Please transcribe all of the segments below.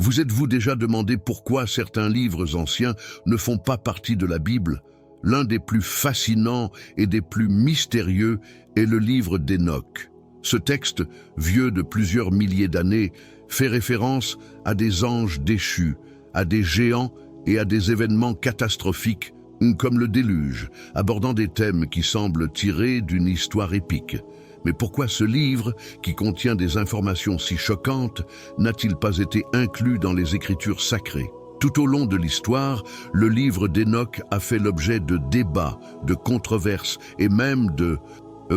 Vous êtes-vous déjà demandé pourquoi certains livres anciens ne font pas partie de la Bible? L'un des plus fascinants et des plus mystérieux est le livre d'Hénoch. Ce texte, vieux de plusieurs milliers d'années, fait référence à des anges déchus, à des géants et à des événements catastrophiques comme le déluge, abordant des thèmes qui semblent tirés d'une histoire épique. Mais pourquoi ce livre, qui contient des informations si choquantes, n'a-t-il pas été inclus dans les Écritures sacrées? Tout au long de l'histoire, le livre d'Hénoch a fait l'objet de débats, de controverses et même de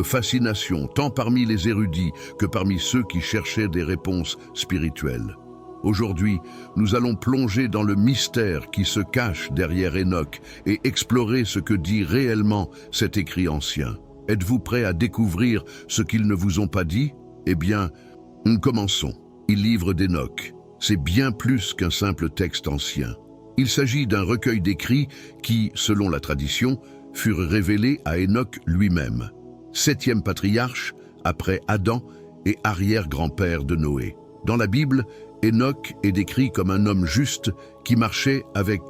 fascination, tant parmi les érudits que parmi ceux qui cherchaient des réponses spirituelles. Aujourd'hui, nous allons plonger dans le mystère qui se cache derrière Hénoch et explorer ce que dit réellement cet écrit ancien. Êtes-vous prêts à découvrir ce qu'ils ne vous ont pas dit? Eh bien, commençons. Le livre d'Hénoch, c'est bien plus qu'un simple texte ancien. Il s'agit d'un recueil d'écrits qui, selon la tradition, furent révélés à Hénoch lui-même, 7e patriarche après Adam et arrière-grand-père de Noé. Dans la Bible, Hénoch est décrit comme un homme juste qui marchait avec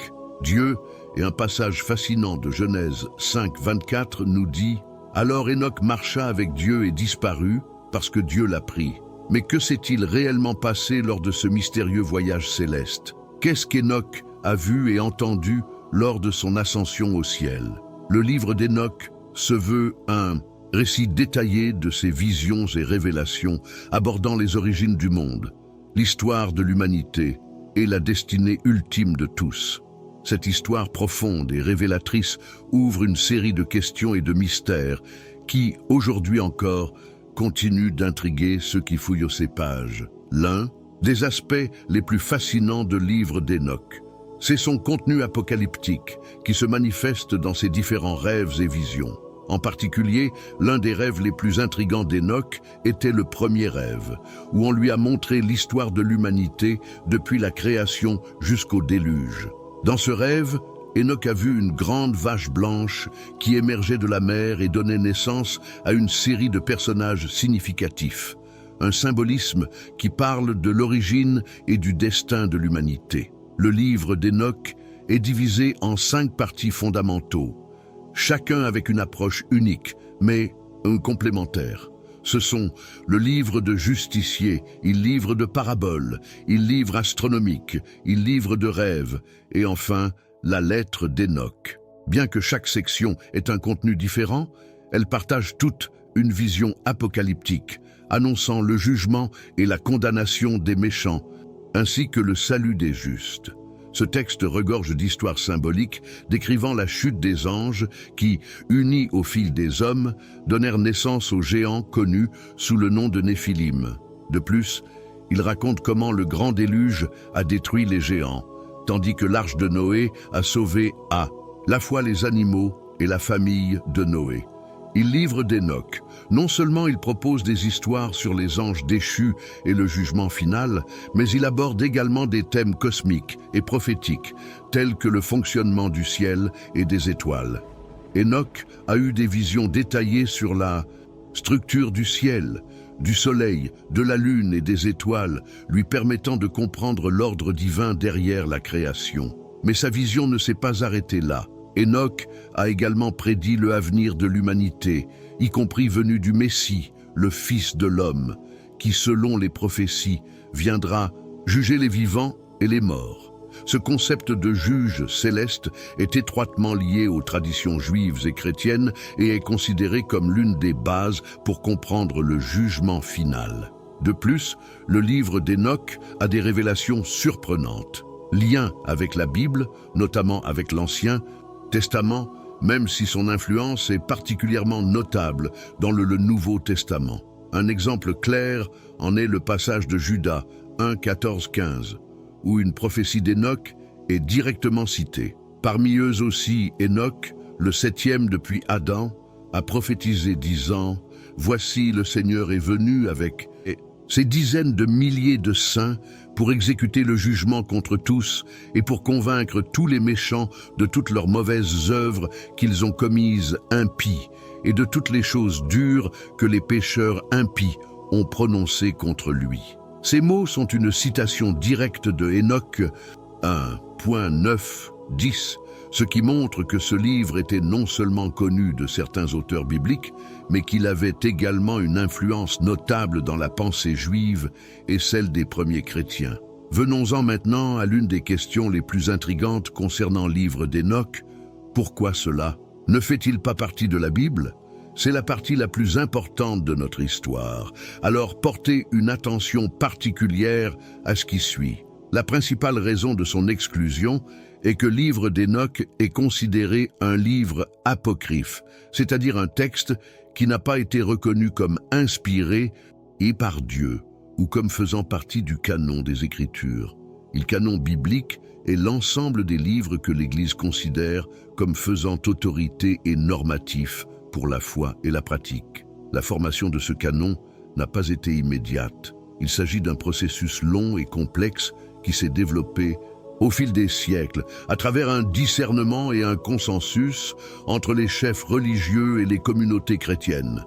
Dieu, et un passage fascinant de Genèse 5, 24 nous dit « Alors Hénoch marcha avec Dieu et disparut parce que Dieu l'a pris. » Mais que s'est-il réellement passé lors de ce mystérieux voyage céleste? Qu'est-ce qu'Hénoch a vu et entendu lors de son ascension au ciel? Le livre d'Hénoch se veut un récit détaillé de ses visions et révélations abordant les origines du monde, l'histoire de l'humanité et la destinée ultime de tous. Cette histoire profonde et révélatrice ouvre une série de questions et de mystères qui, aujourd'hui encore, continuent d'intriguer ceux qui fouillent ces pages. L'un des aspects les plus fascinants de livre d'Hénoch, c'est son contenu apocalyptique qui se manifeste dans ses différents rêves et visions. En particulier, l'un des rêves les plus intrigants d'Hénoch était le premier rêve, où on lui a montré l'histoire de l'humanité depuis la création jusqu'au déluge. Dans ce rêve, Hénoch a vu une grande vache blanche qui émergeait de la mer et donnait naissance à une série de personnages significatifs. Un symbolisme qui parle de l'origine et du destin de l'humanité. Le livre d'Hénoch est divisé en 5 parties fondamentaux, chacun avec une approche unique, mais complémentaire. Ce sont le livre de justicier, le livre de paraboles, le livre astronomique, le livre de rêves, et enfin, la lettre d'Hénoch. Bien que chaque section ait un contenu différent, elles partagent toutes une vision apocalyptique, annonçant le jugement et la condamnation des méchants, ainsi que le salut des justes. Ce texte regorge d'histoires symboliques décrivant la chute des anges qui, unis au fil des hommes, donnèrent naissance aux géants connus sous le nom de Néphilim. De plus, il raconte comment le grand déluge a détruit les géants, tandis que l'arche de Noé a sauvé à la fois les animaux et la famille de Noé. Il livre d'Hénoch. Non seulement il propose des histoires sur les anges déchus et le jugement final, mais il aborde également des thèmes cosmiques et prophétiques, tels que le fonctionnement du ciel et des étoiles. Hénoch a eu des visions détaillées sur la structure du ciel, du soleil, de la lune et des étoiles, lui permettant de comprendre l'ordre divin derrière la création. Mais sa vision ne s'est pas arrêtée là. Hénoch a également prédit le avenir de l'humanité, y compris venu du Messie, le Fils de l'homme, qui, selon les prophéties, viendra juger les vivants et les morts. Ce concept de juge céleste est étroitement lié aux traditions juives et chrétiennes et est considéré comme l'une des bases pour comprendre le jugement final. De plus, le livre d'Hénoch a des révélations surprenantes. Lien avec la Bible, notamment avec l'Ancien Testament, même si son influence est particulièrement notable dans le Nouveau Testament. Un exemple clair en est le passage de Judas 1, 14, 15, où une prophétie d'Hénoch est directement citée. Parmi eux aussi, Hénoch, le 7e depuis Adam, a prophétisé disant « Voici le Seigneur est venu avec ces dizaines de milliers de saints pour exécuter le jugement contre tous et pour convaincre tous les méchants de toutes leurs mauvaises œuvres qu'ils ont commises impies et de toutes les choses dures que les pécheurs impies ont prononcées contre lui. » Ces mots sont une citation directe de Enoch 1.9-10, ce qui montre que ce livre était non seulement connu de certains auteurs bibliques, mais qu'il avait également une influence notable dans la pensée juive et celle des premiers chrétiens. Venons-en maintenant à l'une des questions les plus intrigantes concernant le livre d'Enoch. Pourquoi cela? Ne fait-il pas partie de la Bible? C'est la partie la plus importante de notre histoire. Alors portez une attention particulière à ce qui suit. La principale raison de son exclusion est que le livre d'Enoch est considéré un livre apocryphe, c'est-à-dire un texte qui n'a pas été reconnu comme inspiré et par Dieu, ou comme faisant partie du canon des Écritures. Le canon biblique est l'ensemble des livres que l'Église considère comme faisant autorité et normatif pour la foi et la pratique. La formation de ce canon n'a pas été immédiate. Il s'agit d'un processus long et complexe qui s'est développé au fil des siècles, à travers un discernement et un consensus entre les chefs religieux et les communautés chrétiennes.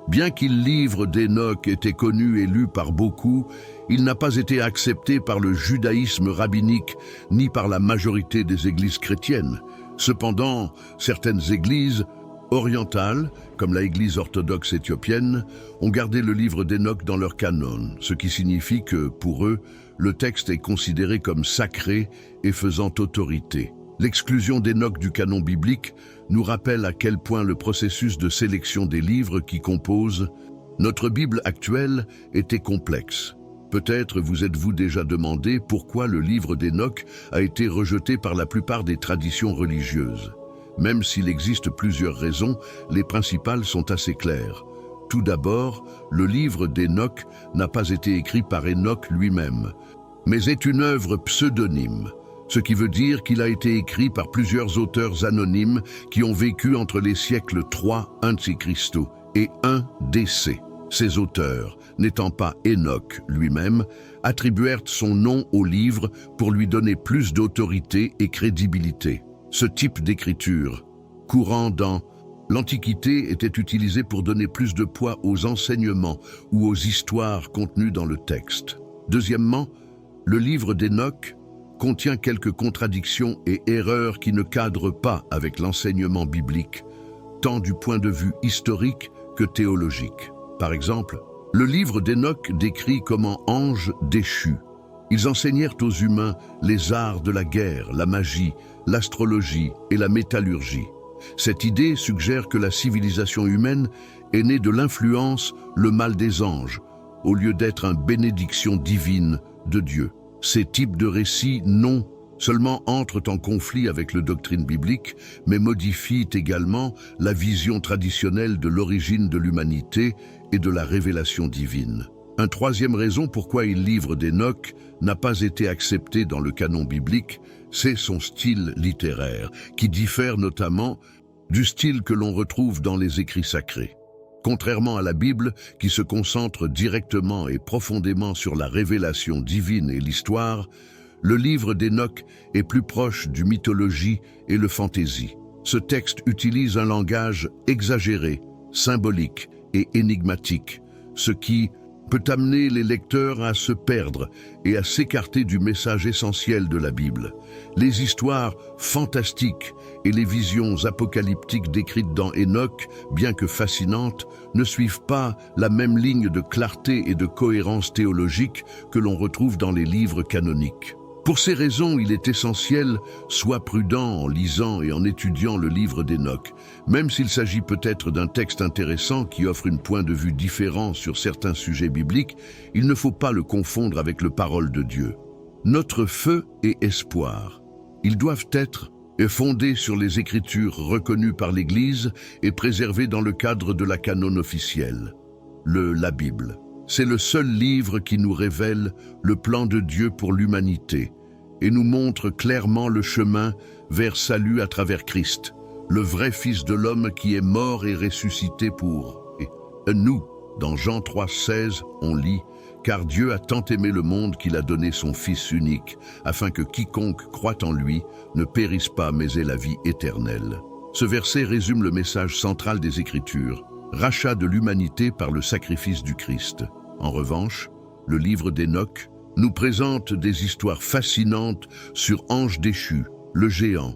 Bien que le livre d'Enoch était connu et lu par beaucoup, il n'a pas été accepté par le judaïsme rabbinique ni par la majorité des églises chrétiennes. Cependant, certaines églises orientales, comme la Église orthodoxe éthiopienne, ont gardé le livre d'Enoch dans leur canon, ce qui signifie que, pour eux, le texte est considéré comme sacré et faisant autorité. L'exclusion d'Enoch du canon biblique nous rappelle à quel point le processus de sélection des livres qui composent notre Bible actuelle était complexe. Peut-être vous êtes-vous déjà demandé pourquoi le livre d'Enoch a été rejeté par la plupart des traditions religieuses. Même s'il existe plusieurs raisons, les principales sont assez claires. Tout d'abord, le livre d'Enoch n'a pas été écrit par Enoch lui-même, mais est une œuvre pseudonyme, ce qui veut dire qu'il a été écrit par plusieurs auteurs anonymes qui ont vécu entre les siècles 3 a.C. et 1 d.c. Ces auteurs, n'étant pas Enoch lui-même, attribuèrent son nom au livre pour lui donner plus d'autorité et crédibilité. Ce type d'écriture, courant dans l'Antiquité, était utilisé pour donner plus de poids aux enseignements ou aux histoires contenues dans le texte. Deuxièmement, le livre d'Enoch contient quelques contradictions et erreurs qui ne cadrent pas avec l'enseignement biblique, tant du point de vue historique que théologique. Par exemple, le livre d'Enoch décrit comment anges déchus. Ils enseignèrent aux humains les arts de la guerre, la magie, l'astrologie et la métallurgie. Cette idée suggère que la civilisation humaine est née de l'influence, le mal des anges, au lieu d'être une bénédiction divine de Dieu. Ces types de récits non seulement entrent en conflit avec la doctrine biblique, mais modifient également la vision traditionnelle de l'origine de l'humanité et de la révélation divine. Une troisième raison pourquoi le livre d'Enoch n'a pas été accepté dans le canon biblique, c'est son style littéraire, qui diffère notamment du style que l'on retrouve dans les écrits sacrés. Contrairement à la Bible, qui se concentre directement et profondément sur la révélation divine et l'histoire, le livre d'Enoch est plus proche du mythologie et le fantasy. Ce texte utilise un langage exagéré, symbolique et énigmatique, ce qui peut amener les lecteurs à se perdre et à s'écarter du message essentiel de la Bible. Les histoires fantastiques et les visions apocalyptiques décrites dans Enoch, bien que fascinantes, ne suivent pas la même ligne de clarté et de cohérence théologique que l'on retrouve dans les livres canoniques. Pour ces raisons, il est essentiel, sois prudent en lisant et en étudiant le livre d'Enoch. Même s'il s'agit peut-être d'un texte intéressant qui offre un point de vue différent sur certains sujets bibliques, il ne faut pas le confondre avec la parole de Dieu. Notre feu et espoir, ils doivent être fondés sur les Écritures reconnues par l'Église et préservées dans le cadre de la canon officielle, la Bible. C'est le seul livre qui nous révèle le plan de Dieu pour l'humanité et nous montre clairement le chemin vers salut à travers Christ, le vrai Fils de l'homme qui est mort et ressuscité pour nous. Dans Jean 3,16, on lit « Car Dieu a tant aimé le monde qu'il a donné son Fils unique, afin que quiconque croit en lui ne périsse pas mais ait la vie éternelle. » Ce verset résume le message central des Écritures, rachat de l'humanité par le sacrifice du Christ. En revanche, le livre d'Enoch, nous présente des histoires fascinantes sur Ange déchu, le géant,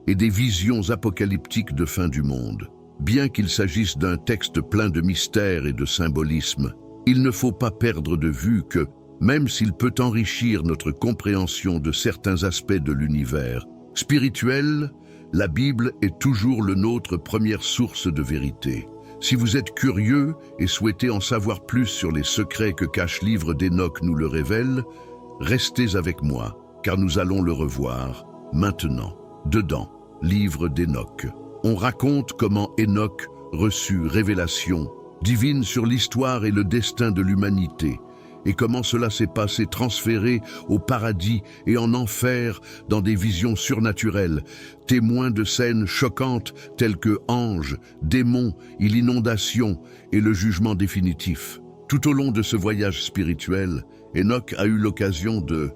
et des visions apocalyptiques de fin du monde. Bien qu'il s'agisse d'un texte plein de mystères et de symbolisme, il ne faut pas perdre de vue que, même s'il peut enrichir notre compréhension de certains aspects de l'univers spirituel, la Bible est toujours notre première source de vérité. Si vous êtes curieux et souhaitez en savoir plus sur les secrets que cache le livre d'Enoch nous le révèle, restez avec moi, car nous allons le revoir maintenant. Dedans, livre d'Enoch. On raconte comment Enoch reçut révélation divine sur l'histoire et le destin de l'humanité, et comment cela s'est passé transféré au paradis et en enfer dans des visions surnaturelles, témoins de scènes choquantes telles que anges, démons, l'inondation et le jugement définitif. Tout au long de ce voyage spirituel, Enoch a eu l'occasion de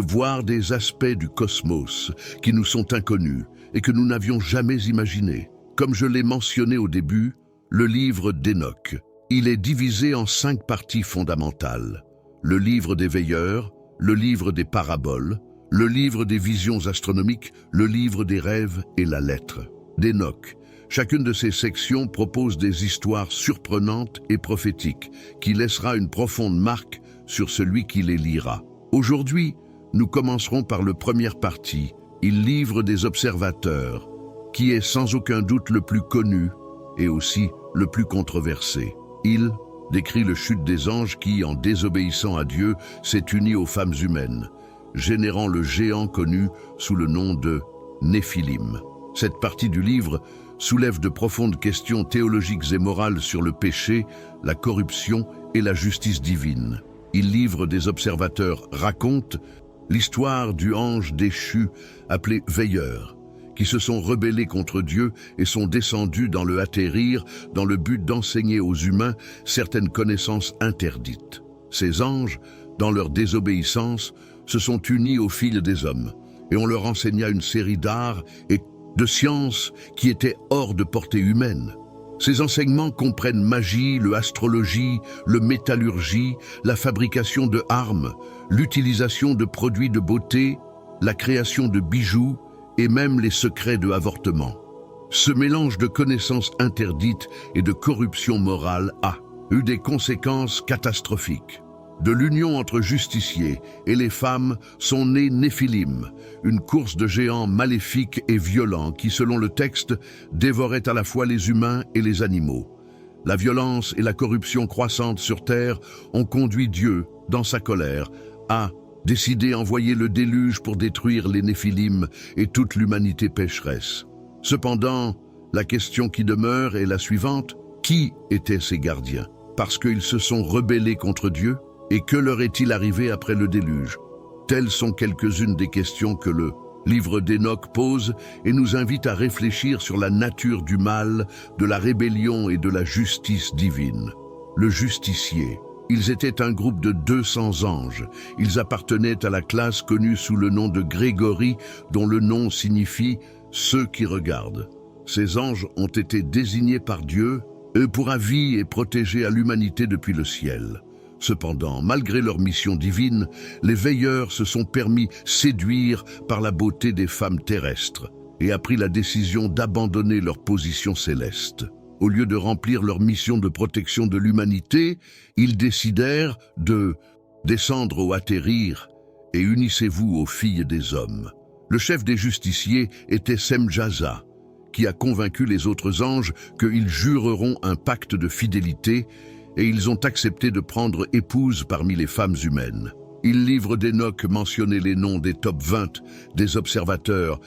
voir des aspects du cosmos qui nous sont inconnus et que nous n'avions jamais imaginés. Comme je l'ai mentionné au début, le livre d'Enoch. Il est divisé en 5 parties fondamentales. Le livre des veilleurs, le livre des paraboles, le livre des visions astronomiques, le livre des rêves et la lettre d'Enoch. Chacune de ces sections propose des histoires surprenantes et prophétiques qui laissera une profonde marque sur celui qui les lira. Aujourd'hui, nous commencerons par la première partie, il livre des observateurs, qui est sans aucun doute le plus connu et aussi le plus controversé. Il décrit le chute des anges qui, en désobéissant à Dieu, s'est uni aux femmes humaines, générant le géant connu sous le nom de Néphilim. Cette partie du livre soulève de profondes questions théologiques et morales sur le péché, la corruption et la justice divine. Il livre des observateurs raconte l'histoire du ange déchu appelé Veilleur, qui se sont rebellés contre Dieu et sont descendus dans le atterrir dans le but d'enseigner aux humains certaines connaissances interdites. Ces anges, dans leur désobéissance, se sont unis au fil des hommes et on leur enseigna une série d'arts et de sciences qui étaient hors de portée humaine. Ces enseignements comprennent magie, l'astrologie, la métallurgie, la fabrication de armes, l'utilisation de produits de beauté, la création de bijoux et même les secrets de avortement. Ce mélange de connaissances interdites et de corruption morale a eu des conséquences catastrophiques. De l'union entre justiciers et les femmes sont nés Néphilim, une course de géants maléfiques et violents qui, selon le texte, dévorait à la fois les humains et les animaux. La violence et la corruption croissante sur terre ont conduit Dieu, dans sa colère, à décider d'envoyer le déluge pour détruire les Néphilim et toute l'humanité pécheresse. Cependant, la question qui demeure est la suivante: qui étaient ces gardiens? Parce qu'ils se sont rebellés contre Dieu? Et que leur est-il arrivé après le déluge? Telles sont quelques-unes des questions que le livre d'Enoch pose et nous invite à réfléchir sur la nature du mal, de la rébellion et de la justice divine. Le justicier. Ils étaient un groupe de 200 anges. Ils appartenaient à la classe connue sous le nom de Grégory, dont le nom signifie « ceux qui regardent ». Ces anges ont été désignés par Dieu, pour avis et protégés à l'humanité depuis le ciel. Cependant, malgré leur mission divine, les veilleurs se sont permis séduire par la beauté des femmes terrestres et a pris la décision d'abandonner leur position céleste. Au lieu de remplir leur mission de protection de l'humanité, ils décidèrent de descendre au atterrir et unissez-vous aux filles des hommes. Le chef des justiciers était Semjaza, qui a convaincu les autres anges qu'ils jureront un pacte de fidélité et ils ont accepté de prendre épouse parmi les femmes humaines. Il livre d'Enoch mentionnait les noms des top 20 des observateurs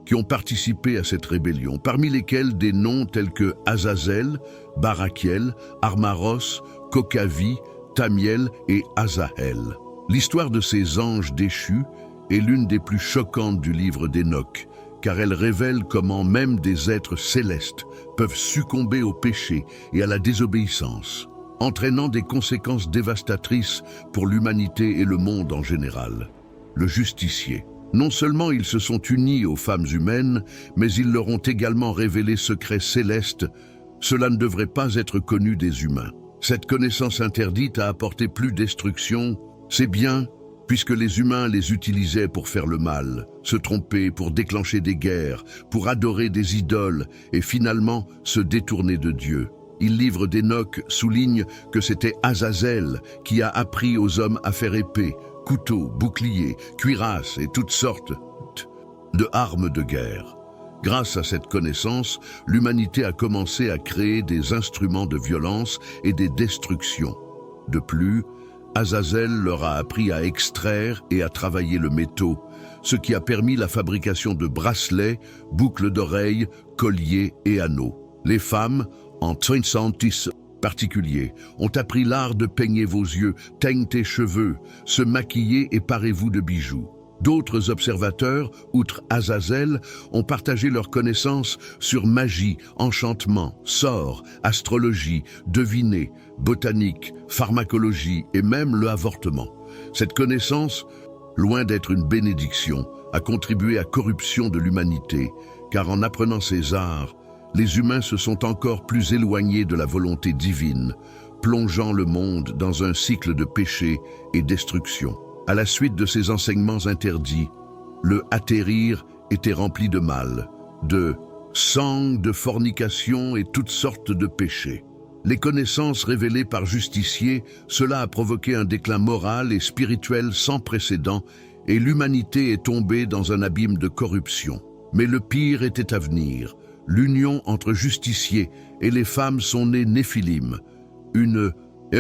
qui ont participé à cette rébellion, parmi lesquels des noms tels que Azazel, Barakiel, Armaros, Kokavi, Tamiel et Azaël. L'histoire de ces anges déchus est l'une des plus choquantes du livre d'Enoch, car elle révèle comment même des êtres célestes peuvent succomber au péché et à la désobéissance, entraînant des conséquences dévastatrices pour l'humanité et le monde en général. Le justicier. Non seulement ils se sont unis aux femmes humaines, mais ils leur ont également révélé secrets célestes. Cela ne devrait pas être connu des humains. Cette connaissance interdite a apporté plus destruction, c'est bien, puisque les humains les utilisaient pour faire le mal, se tromper, pour déclencher des guerres, pour adorer des idoles et finalement se détourner de Dieu. Le livre d'Enoch souligne que c'était Azazel qui a appris aux hommes à faire épée, couteaux, boucliers, cuirasses et toutes sortes de armes de guerre. Grâce à cette connaissance, l'humanité a commencé à créer des instruments de violence et des destructions. De plus, Azazel leur a appris à extraire et à travailler le métaux, ce qui a permis la fabrication de bracelets, boucles d'oreilles, colliers et anneaux. Les femmes, en Trinsantis particulier, ont appris l'art de peigner vos yeux, teignent tes cheveux, se maquiller et parez-vous de bijoux. D'autres observateurs, outre Azazel, ont partagé leurs connaissances sur magie, enchantement, sorts, astrologie, devinée, botanique, pharmacologie et même le avortement. Cette connaissance, loin d'être une bénédiction, a contribué à la corruption de l'humanité, car en apprenant ces arts, les humains se sont encore plus éloignés de la volonté divine, plongeant le monde dans un cycle de péché et destruction. À la suite de ces enseignements interdits, le atterrir était rempli de mal, de sang, de fornication et toutes sortes de péchés. Les connaissances révélées par justiciers, cela a provoqué un déclin moral et spirituel sans précédent et l'humanité est tombée dans un abîme de corruption. Mais le pire était à venir. L'union entre justiciers et les femmes sont nées Néphilim, une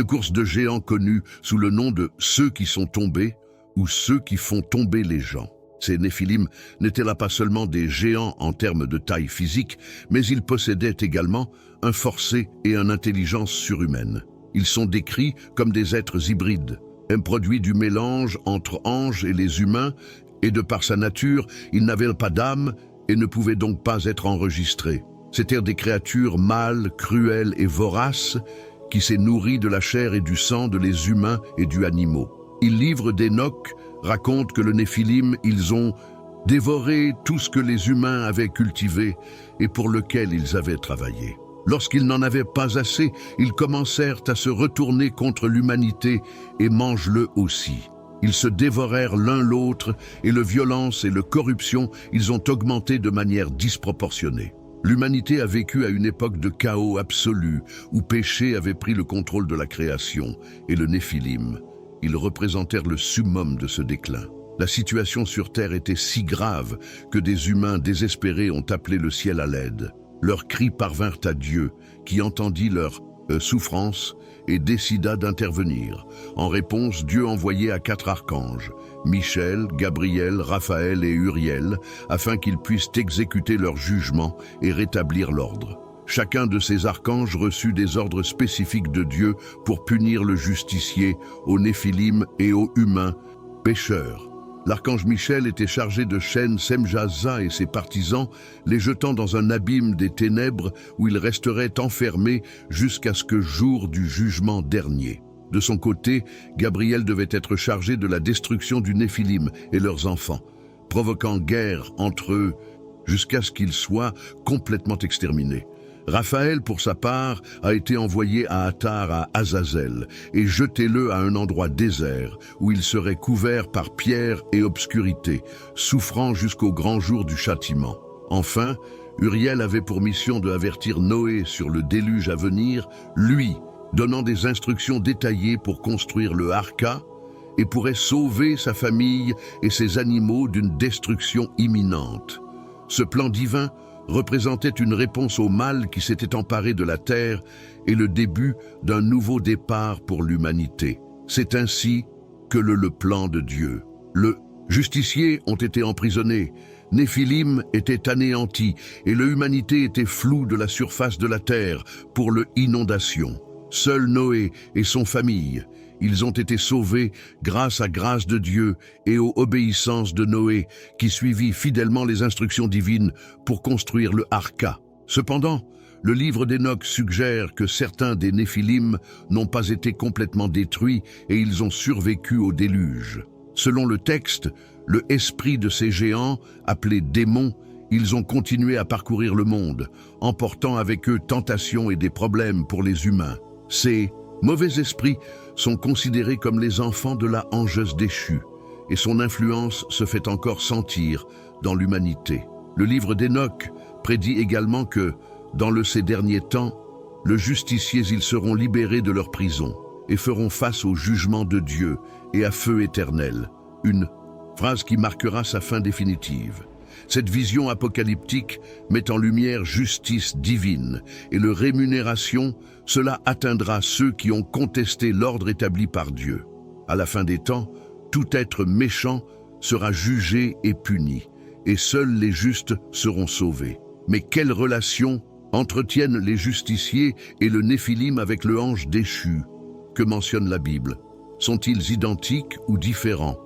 course de géants connue sous le nom de ceux qui sont tombés ou ceux qui font tomber les gens. Ces Néphilim n'étaient là pas seulement des géants en termes de taille physique, mais ils possédaient également un forcé et une intelligence surhumaine. Ils sont décrits comme des êtres hybrides, un produit du mélange entre anges et les humains, et de par sa nature, ils n'avaient pas d'âme et ne pouvaient donc pas être enregistrés. C'étaient des créatures mâles, cruelles et voraces, qui s'est nourri de la chair et du sang de les humains et du animaux. Le livre d'Enoch raconte que le Néphilim, ils ont dévoré tout ce que les humains avaient cultivé et pour lequel ils avaient travaillé. Lorsqu'ils n'en avaient pas assez, ils commencèrent à se retourner contre l'humanité et mangent-le aussi. Ils se dévorèrent l'un l'autre et la violence et la corruption, ils ont augmenté de manière disproportionnée. L'humanité a vécu à une époque de chaos absolu, où péché avait pris le contrôle de la création, et le Néphilim. Ils représentèrent le summum de ce déclin. La situation sur Terre était si grave que des humains désespérés ont appelé le ciel à l'aide. Leurs cris parvinrent à Dieu, qui entendit leur souffrance et décida d'intervenir. En réponse, Dieu envoyait 4 archanges, Michel, Gabriel, Raphaël et Uriel, afin qu'ils puissent exécuter leur jugement et rétablir l'ordre. Chacun de ces archanges reçut des ordres spécifiques de Dieu pour punir le justicier, aux Néphilim et aux humains pécheurs. L'archange Michel était chargé de chaîner Semjaza et ses partisans, les jetant dans un abîme des ténèbres où ils resteraient enfermés jusqu'à ce que jour du jugement dernier. De son côté, Gabriel devait être chargé de la destruction du Néphilim et leurs enfants, provoquant guerre entre eux jusqu'à ce qu'ils soient complètement exterminés. Raphaël, pour sa part, a été envoyé à Attar à Azazel et jeté-le à un endroit désert où il serait couvert par pierre et obscurité, souffrant jusqu'au grand jour du châtiment. Enfin, Uriel avait pour mission de avertir Noé sur le déluge à venir, lui, donnant des instructions détaillées pour construire le Arca et pourrait sauver sa famille et ses animaux d'une destruction imminente. Ce plan divin représentait une réponse au mal qui s'était emparé de la terre et le début d'un nouveau départ pour l'humanité. C'est ainsi que le plan de Dieu. Le justiciers ont été emprisonnés, Néphilim était anéanti et l'humanité était floue de la surface de la terre pour l'inondation. Seul Noé et son famille, ils ont été sauvés grâce à grâce de Dieu et aux obéissances de Noé, qui suivit fidèlement les instructions divines pour construire le Arca. Cependant, le livre d'Enoch suggère que certains des Néphilim n'ont pas été complètement détruits et ils ont survécu au déluge. Selon le texte, le esprit de ces géants, appelés démons, ils ont continué à parcourir le monde, emportant avec eux tentations et des problèmes pour les humains. Ces Mauvais esprits sont considérés comme les enfants de la angeuse déchue, et son influence se fait encore sentir dans l'humanité. Le livre d'Enoch prédit également que, dans ces derniers temps, le justicier, ils seront libérés de leur prison et feront face au jugement de Dieu et à feu éternel. Une phrase qui marquera sa fin définitive. Cette vision apocalyptique met en lumière justice divine et le rémunération, cela atteindra ceux qui ont contesté l'ordre établi par Dieu. À la fin des temps, tout être méchant sera jugé et puni, et seuls les justes seront sauvés. Mais quelle relation entretiennent les justiciers et le Néphilim avec le ange déchu que mentionne la Bible? Sont-ils identiques ou différents?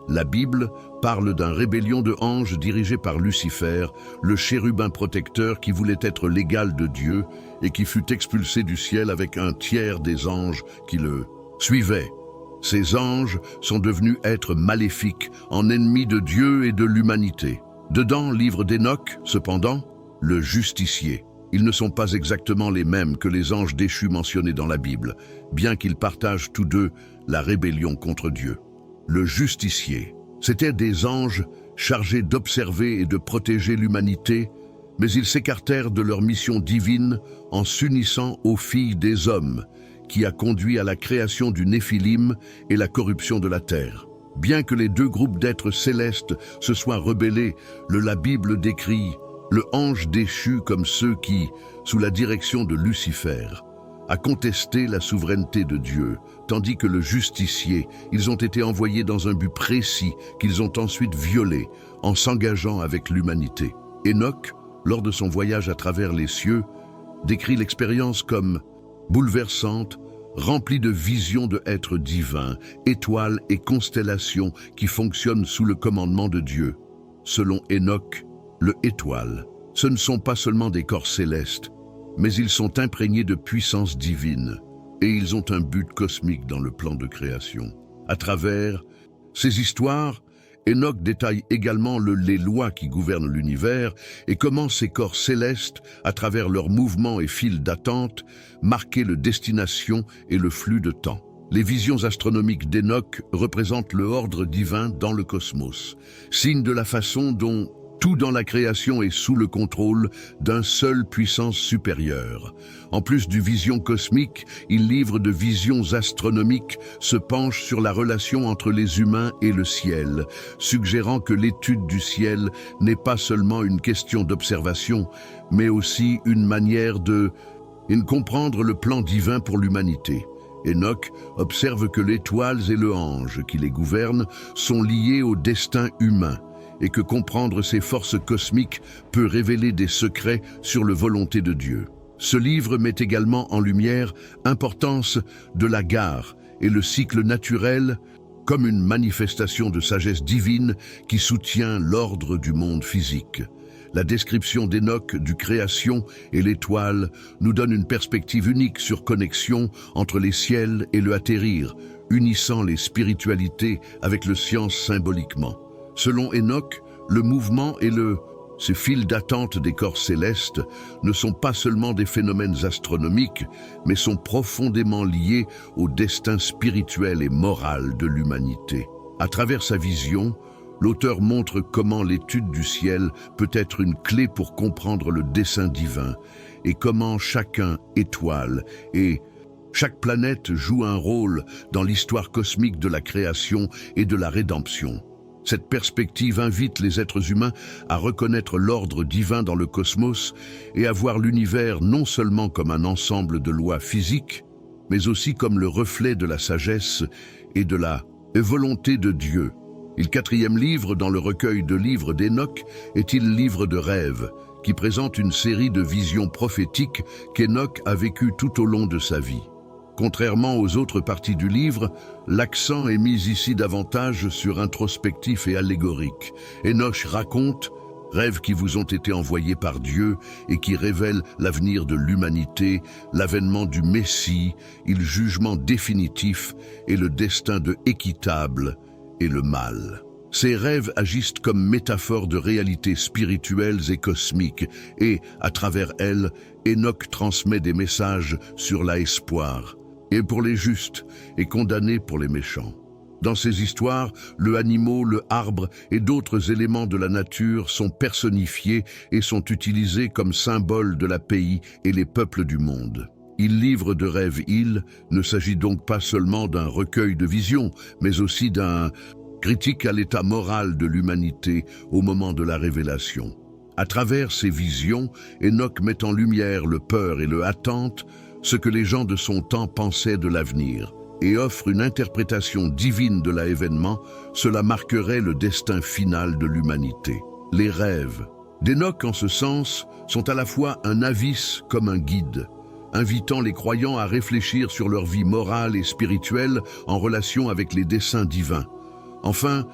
La Bible parle d'une rébellion de anges dirigée par Lucifer, le chérubin protecteur qui voulait être l'égal de Dieu et qui fut expulsé du ciel avec un tiers des anges qui le suivaient. Ces anges sont devenus êtres maléfiques, en ennemis de Dieu et de l'humanité. Dedans, livre d'Enoch, cependant, le justicier. Ils ne sont pas exactement les mêmes que les anges déchus mentionnés dans la Bible, bien qu'ils partagent tous deux la rébellion contre Dieu. Le justicier, c'étaient des anges chargés d'observer et de protéger l'humanité, mais ils s'écartèrent de leur mission divine en s'unissant aux filles des hommes, qui a conduit à la création du Néphilim et la corruption de la terre. Bien que les deux groupes d'êtres célestes se soient rebellés, la Bible décrit le ange déchu comme ceux qui, sous la direction de Lucifer, a contesté la souveraineté de Dieu, tandis que le justicier, ils ont été envoyés dans un but précis qu'ils ont ensuite violé en s'engageant avec l'humanité. Enoch, lors de son voyage à travers les cieux, décrit l'expérience comme bouleversante, remplie de visions de êtres divins, étoiles et constellations qui fonctionnent sous le commandement de Dieu. Selon Enoch, le étoile, ce ne sont pas seulement des corps célestes, mais ils sont imprégnés de puissance divine et ils ont un but cosmique dans le plan de création. À travers ces histoires, Enoch détaille également les lois qui gouvernent l'univers et comment ces corps célestes, à travers leurs mouvements et fils d'attente, marquaient le destination et le flux de temps. Les visions astronomiques d'Enoch représentent le ordre divin dans le cosmos, signe de la façon dont tout dans la création est sous le contrôle d'un seul puissance supérieure. En plus du vision cosmique, il livre de visions astronomiques, se penche sur la relation entre les humains et le ciel, suggérant que l'étude du ciel n'est pas seulement une question d'observation, mais aussi une manière de comprendre le plan divin pour l'humanité. Enoch observe que les étoiles et le ange qui les gouvernent sont liés au destin humain, et que comprendre ces forces cosmiques peut révéler des secrets sur la volonté de Dieu. Ce livre met également en lumière l'importance de la gare et le cycle naturel comme une manifestation de sagesse divine qui soutient l'ordre du monde physique. La description d'Enoch du création et l'étoile nous donne une perspective unique sur connexion entre les ciels et le atterrir, unissant les spiritualités avec le science symboliquement. Selon Enoch, le mouvement et ces fils d'attente des corps célestes ne sont pas seulement des phénomènes astronomiques, mais sont profondément liés au destin spirituel et moral de l'humanité. À travers sa vision, l'auteur montre comment l'étude du ciel peut être une clé pour comprendre le dessein divin et comment chacun étoile et chaque planète joue un rôle dans l'histoire cosmique de la création et de la rédemption. Cette perspective invite les êtres humains à reconnaître l'ordre divin dans le cosmos et à voir l'univers non seulement comme un ensemble de lois physiques, mais aussi comme le reflet de la sagesse et de la volonté de Dieu. Et le quatrième livre dans le recueil de livres d'Enoch est-il le livre de rêves, qui présente une série de visions prophétiques qu'Enoch a vécues tout au long de sa vie. Contrairement aux autres parties du livre, l'accent est mis ici davantage sur introspectif et allégorique. Enoch raconte rêves qui vous ont été envoyés par Dieu et qui révèlent l'avenir de l'humanité, l'avènement du Messie, le jugement définitif et le destin de équitable et le mal. Ces rêves agissent comme métaphores de réalités spirituelles et cosmiques et, à travers elles, Enoch transmet des messages sur l'espoir, et pour les justes, et condamné pour les méchants. Dans ces histoires, le animal, le arbre et d'autres éléments de la nature sont personnifiés et sont utilisés comme symboles de la pays et les peuples du monde. Il livre de rêves ne s'agit donc pas seulement d'un recueil de visions, mais aussi d'un critique à l'état moral de l'humanité au moment de la révélation. À travers ces visions, Enoch met en lumière le peur et le attente, ce que les gens de son temps pensaient de l'avenir, et offre une interprétation divine de l'événement. Cela marquerait le destin final de l'humanité. Les rêves d'Enoch, en ce sens, sont à la fois un avis comme un guide, invitant les croyants à réfléchir sur leur vie morale et spirituelle en relation avec les desseins divins. Enfin,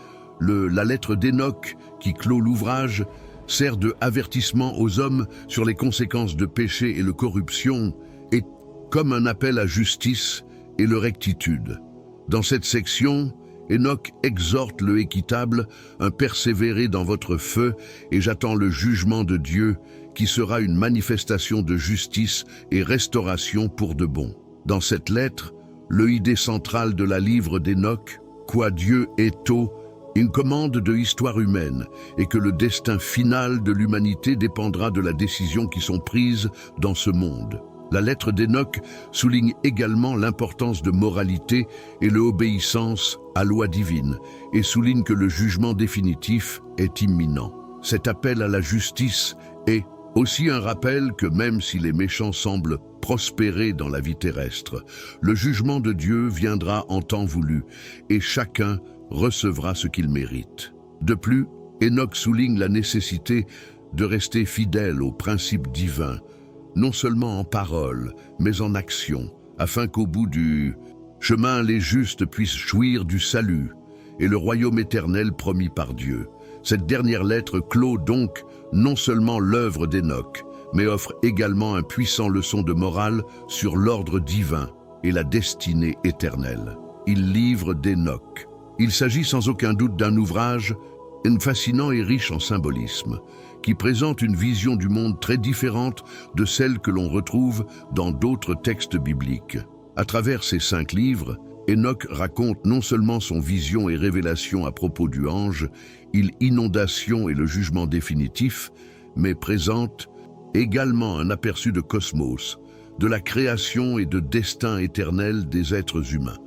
la lettre d'Enoch, qui clôt l'ouvrage, sert de avertissement aux hommes sur les conséquences de péché et de corruption, et comme un appel à justice et le rectitude. Dans cette section, Enoch exhorte le équitable, un persévérer dans votre feu, et j'attends le jugement de Dieu, qui sera une manifestation de justice et restauration pour de bon. Dans cette lettre, l'idée centrale de la livre d'Enoch, quoi Dieu est tôt, une commande de histoire humaine, et que le destin final de l'humanité dépendra de la décision qui sont prises dans ce monde. La lettre d'Enoch souligne également l'importance de moralité et l'obéissance à la loi divine, et souligne que le jugement définitif est imminent. Cet appel à la justice est aussi un rappel que même si les méchants semblent prospérer dans la vie terrestre, le jugement de Dieu viendra en temps voulu, et chacun recevra ce qu'il mérite. De plus, Enoch souligne la nécessité de rester fidèle aux principes divins, non seulement en parole, mais en action, afin qu'au bout du chemin, les justes puissent jouir du salut et le royaume éternel promis par Dieu. Cette dernière lettre clôt donc non seulement l'œuvre d'Enoch, mais offre également un puissant leçon de morale sur l'ordre divin et la destinée éternelle. Il livre d'Enoch. Il s'agit sans aucun doute d'un ouvrage fascinant et riche en symbolisme, qui présente une vision du monde très différente de celle que l'on retrouve dans d'autres textes bibliques. À travers ces 5 livres, Enoch raconte non seulement son vision et révélation à propos du ange, inondation et le jugement définitif, mais présente également un aperçu de cosmos, de la création et de destin éternel des êtres humains.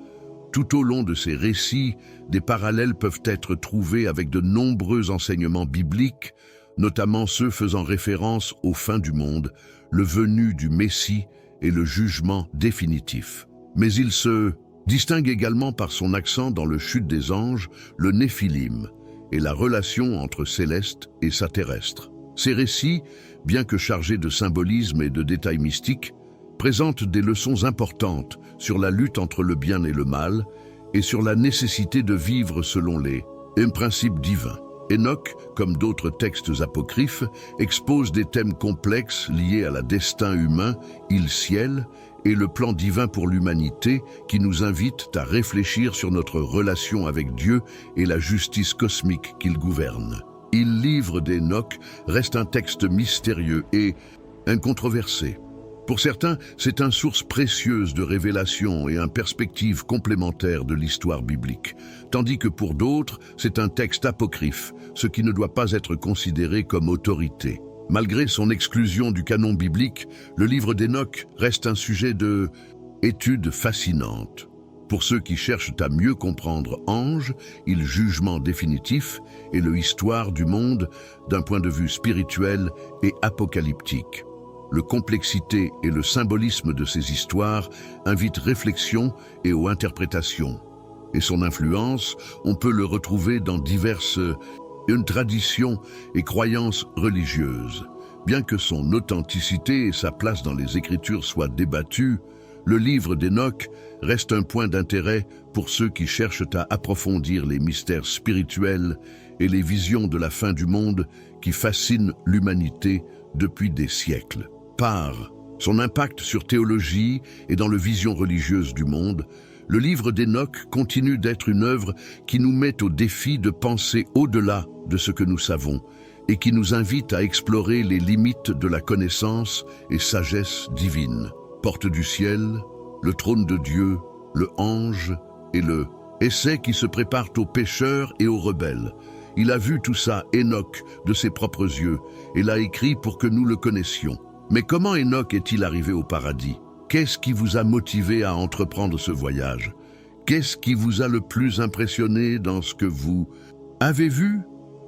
Tout au long de ces récits, des parallèles peuvent être trouvés avec de nombreux enseignements bibliques, notamment ceux faisant référence aux fins du monde, le venu du Messie et le jugement définitif. Mais il se distingue également par son accent dans le chute des anges, le Néphilim, et la relation entre céleste et sa terrestre. Ces récits, bien que chargés de symbolisme et de détails mystiques, présentent des leçons importantes sur la lutte entre le bien et le mal et sur la nécessité de vivre selon les principes divins. Enoch, comme d'autres textes apocryphes, expose des thèmes complexes liés à la destin humain, ciel et le plan divin pour l'humanité qui nous invitent à réfléchir sur notre relation avec Dieu et la justice cosmique qu'il gouverne. Il livre d'Enoch reste un texte mystérieux et incontroversé. Pour certains, c'est une source précieuse de révélation et une perspective complémentaire de l'histoire biblique, tandis que pour d'autres, c'est un texte apocryphe, ce qui ne doit pas être considéré comme autorité. Malgré son exclusion du canon biblique, le livre d'Enoch reste un sujet d'étude fascinante. Pour ceux qui cherchent à mieux comprendre Ange, le jugement définitif et l'histoire du monde d'un point de vue spirituel et apocalyptique. La complexité et le symbolisme de ces histoires invitent réflexion et interprétation. Et son influence, on peut le retrouver dans diverses traditions et croyances religieuses. Bien que son authenticité et sa place dans les Écritures soient débattues, le livre d'Enoch reste un point d'intérêt pour ceux qui cherchent à approfondir les mystères spirituels et les visions de la fin du monde qui fascinent l'humanité depuis des siècles. Par son impact sur théologie et dans la vision religieuse du monde, le livre d'Enoch continue d'être une œuvre qui nous met au défi de penser au-delà de ce que nous savons et qui nous invite à explorer les limites de la connaissance et sagesse divine. Porte du ciel, le trône de Dieu, le ange et le essai qui se préparent aux pécheurs et aux rebelles. Il a vu tout ça, Enoch, de ses propres yeux, et l'a écrit pour que nous le connaissions. Mais comment Enoch est-il arrivé au paradis? Qu'est-ce qui vous a motivé à entreprendre ce voyage? Qu'est-ce qui vous a le plus impressionné dans ce que vous avez vu?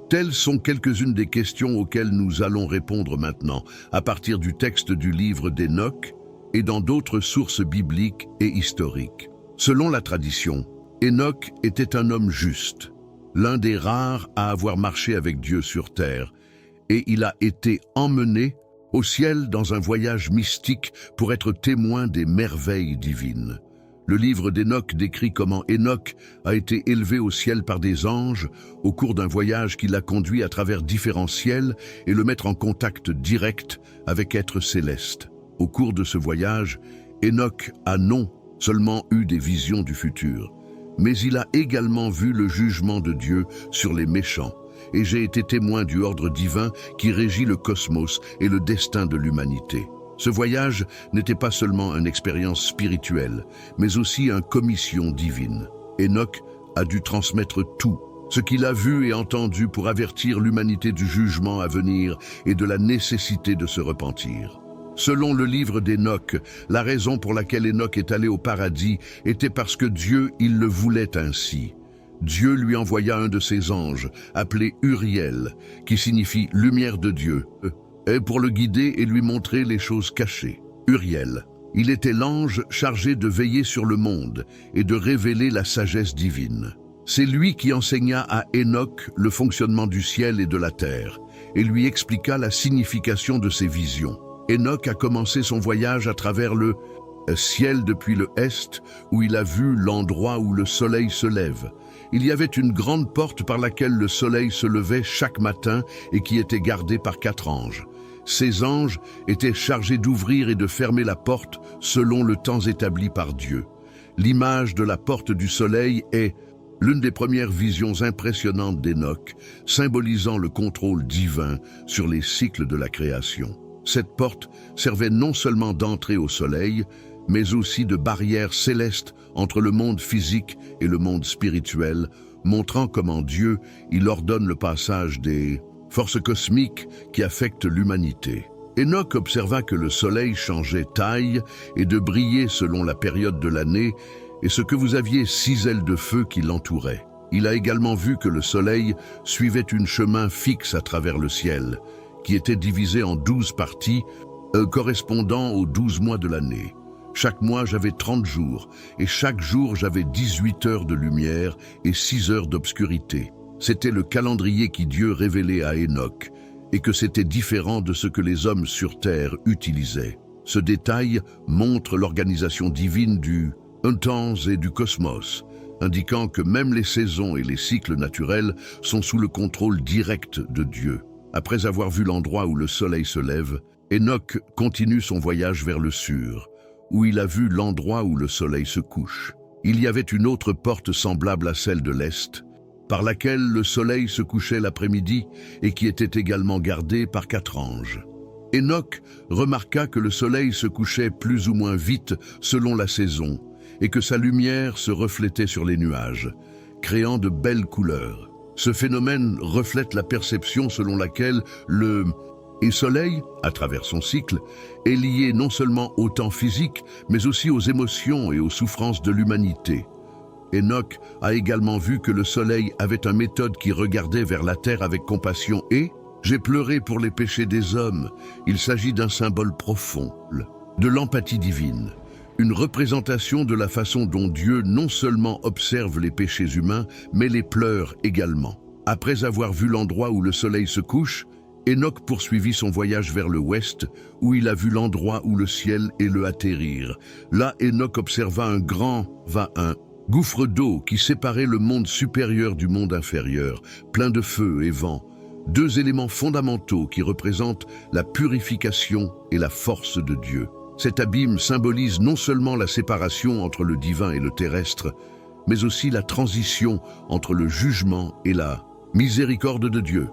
Telles sont quelques-unes des questions auxquelles nous allons répondre maintenant, à partir du texte du livre d'Enoch et dans d'autres sources bibliques et historiques. Selon la tradition, Enoch était un homme juste, l'un des rares à avoir marché avec Dieu sur terre, et il a été emmené au ciel dans un voyage mystique pour être témoin des merveilles divines. Le livre d'Enoch décrit comment Enoch a été élevé au ciel par des anges au cours d'un voyage qui l'a conduit à travers différents ciels et le mettre en contact direct avec êtres célestes. Au cours de ce voyage, Enoch a non seulement eu des visions du futur, mais il a également vu le jugement de Dieu sur les méchants. Et j'ai été témoin du ordre divin qui régit le cosmos et le destin de l'humanité. Ce voyage n'était pas seulement une expérience spirituelle, mais aussi une commission divine. Enoch a dû transmettre tout, ce qu'il a vu et entendu pour avertir l'humanité du jugement à venir et de la nécessité de se repentir. Selon le livre d'Enoch, la raison pour laquelle Enoch est allé au paradis était parce que Dieu, il le voulait ainsi. Dieu lui envoya un de ses anges, appelé Uriel, qui signifie « lumière de Dieu », et pour le guider et lui montrer les choses cachées. Uriel, il était l'ange chargé de veiller sur le monde et de révéler la sagesse divine. C'est lui qui enseigna à Enoch le fonctionnement du ciel et de la terre, et lui expliqua la signification de ses visions. Enoch a commencé son voyage à travers le ciel depuis le est, où il a vu l'endroit où le soleil se lève. Il y avait une grande porte par laquelle le soleil se levait chaque matin et qui était gardée par 4 anges. Ces anges étaient chargés d'ouvrir et de fermer la porte selon le temps établi par Dieu. L'image de la porte du soleil est l'une des premières visions impressionnantes d'Enoch, symbolisant le contrôle divin sur les cycles de la création. Cette porte servait non seulement d'entrée au soleil, mais aussi de barrière céleste entre le monde physique et le monde spirituel, montrant comment Dieu, il ordonne le passage des forces cosmiques qui affectent l'humanité. Enoch observa que le soleil changeait taille et de briller selon la période de l'année, et ce que vous aviez 6 ailes de feu qui l'entouraient. Il a également vu que le soleil suivait un chemin fixe à travers le ciel, qui était divisé en 12 parties, correspondant aux 12 mois de l'année. Chaque mois, j'avais 30 jours, et chaque jour, j'avais 18 heures de lumière et 6 heures d'obscurité. C'était le calendrier qui Dieu révélait à Enoch, et que c'était différent de ce que les hommes sur terre utilisaient. Ce détail montre l'organisation divine du temps et du cosmos, indiquant que même les saisons et les cycles naturels sont sous le contrôle direct de Dieu. Après avoir vu l'endroit où le soleil se lève, Enoch continue son voyage vers le sud, où il a vu l'endroit où le soleil se couche. Il y avait une autre porte semblable à celle de l'Est, par laquelle le soleil se couchait l'après-midi et qui était également gardée par 4 anges. Enoch remarqua que le soleil se couchait plus ou moins vite selon la saison et que sa lumière se reflétait sur les nuages, créant de belles couleurs. Ce phénomène reflète la perception selon laquelle le soleil, à travers son cycle, est lié non seulement au temps physique, mais aussi aux émotions et aux souffrances de l'humanité. Enoch a également vu que le soleil avait une méthode qui regardait vers la terre avec compassion et « J'ai pleuré pour les péchés des hommes ». Il s'agit d'un symbole profond, de l'empathie divine, une représentation de la façon dont Dieu non seulement observe les péchés humains, mais les pleure également. Après avoir vu l'endroit où le soleil se couche, Enoch poursuivit son voyage vers le ouest, où il a vu l'endroit où le ciel est le atterrir. Là, Enoch observa un gouffre d'eau qui séparait le monde supérieur du monde inférieur, plein de feu et vent, 2 éléments fondamentaux qui représentent la purification et la force de Dieu. Cet abîme symbolise non seulement la séparation entre le divin et le terrestre, mais aussi la transition entre le jugement et la miséricorde de Dieu.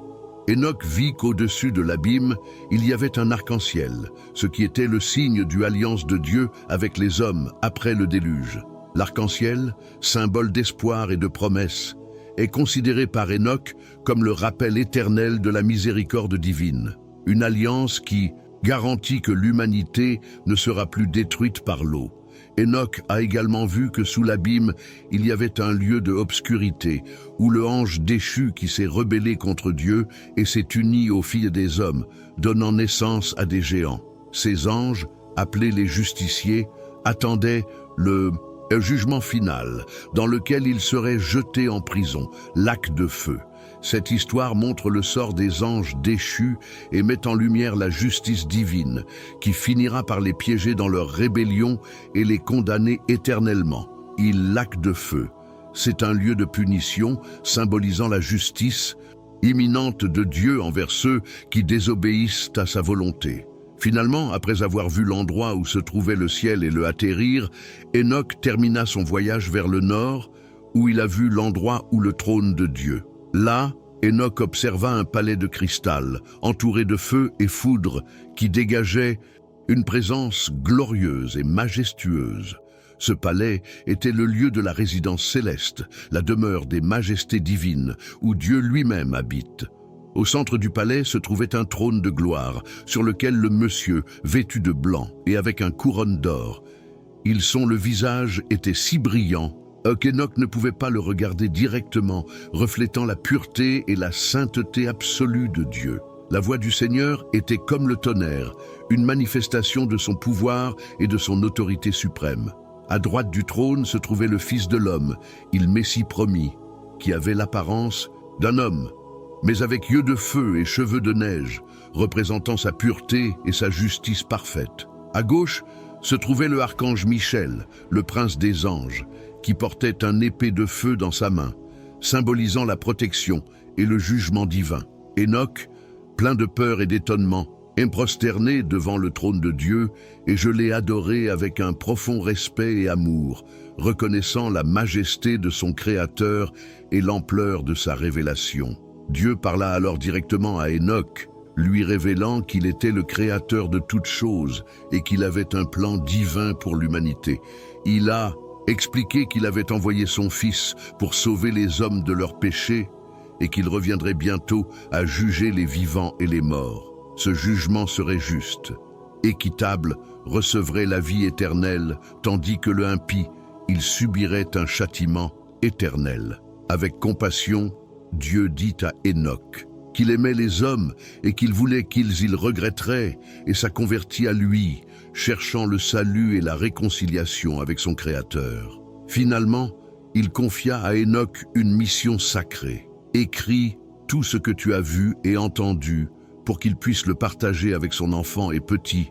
Enoch vit qu'au-dessus de l'abîme, il y avait un arc-en-ciel, ce qui était le signe du alliance de Dieu avec les hommes après le déluge. L'arc-en-ciel, symbole d'espoir et de promesse, est considéré par Enoch comme le rappel éternel de la miséricorde divine. Une alliance qui garantit que l'humanité ne sera plus détruite par l'eau. Enoch a également vu que sous l'abîme, il y avait un lieu de obscurité, où le ange déchu qui s'est rebellé contre Dieu et s'est uni aux filles des hommes, donnant naissance à des géants. Ces anges, appelés les justiciers, attendaient le jugement final, dans lequel ils seraient jetés en prison, lac de feu. Cette histoire montre le sort des anges déchus et met en lumière la justice divine, qui finira par les piéger dans leur rébellion et les condamner éternellement. Lac de feu, c'est un lieu de punition symbolisant la justice imminente de Dieu envers ceux qui désobéissent à sa volonté. Finalement, après avoir vu l'endroit où se trouvait le ciel et le atterrir, Enoch termina son voyage vers le nord, où il a vu l'endroit où le trône de Dieu. Là, Enoch observa un palais de cristal, entouré de feu et foudre, qui dégageait une présence glorieuse et majestueuse. Ce palais était le lieu de la résidence céleste, la demeure des majestés divines, où Dieu lui-même habite. Au centre du palais se trouvait un trône de gloire, sur lequel le monsieur, vêtu de blanc et avec un couronne d'or. Le visage était si brillant qu'Enoch ne pouvait pas le regarder directement, reflétant la pureté et la sainteté absolue de Dieu. La voix du Seigneur était comme le tonnerre, une manifestation de son pouvoir et de son autorité suprême. À droite du trône se trouvait le Fils de l'homme, il Messie promis, qui avait l'apparence d'un homme, mais avec yeux de feu et cheveux de neige, représentant sa pureté et sa justice parfaite. À gauche se trouvait le archange Michel, le prince des anges, qui portait un épée de feu dans sa main, symbolisant la protection et le jugement divin. Enoch, plein de peur et d'étonnement, est prosterné devant le trône de Dieu, et je l'ai adoré avec un profond respect et amour, reconnaissant la majesté de son Créateur et l'ampleur de sa révélation. Dieu parla alors directement à Enoch, lui révélant qu'il était le Créateur de toutes choses et qu'il avait un plan divin pour l'humanité. Il a expliqué qu'il avait envoyé son Fils pour sauver les hommes de leurs péchés et qu'il reviendrait bientôt à juger les vivants et les morts. Ce jugement serait juste, équitable, recevrait la vie éternelle, tandis que le impie, il subirait un châtiment éternel. Avec compassion, Dieu dit à Enoch qu'il aimait les hommes et qu'il voulait qu'ils y regretteraient, et ça convertit à lui, cherchant le salut et la réconciliation avec son Créateur. Finalement, il confia à Enoch une mission sacrée. Écris tout ce que tu as vu et entendu pour qu'il puisse le partager avec son enfant et petit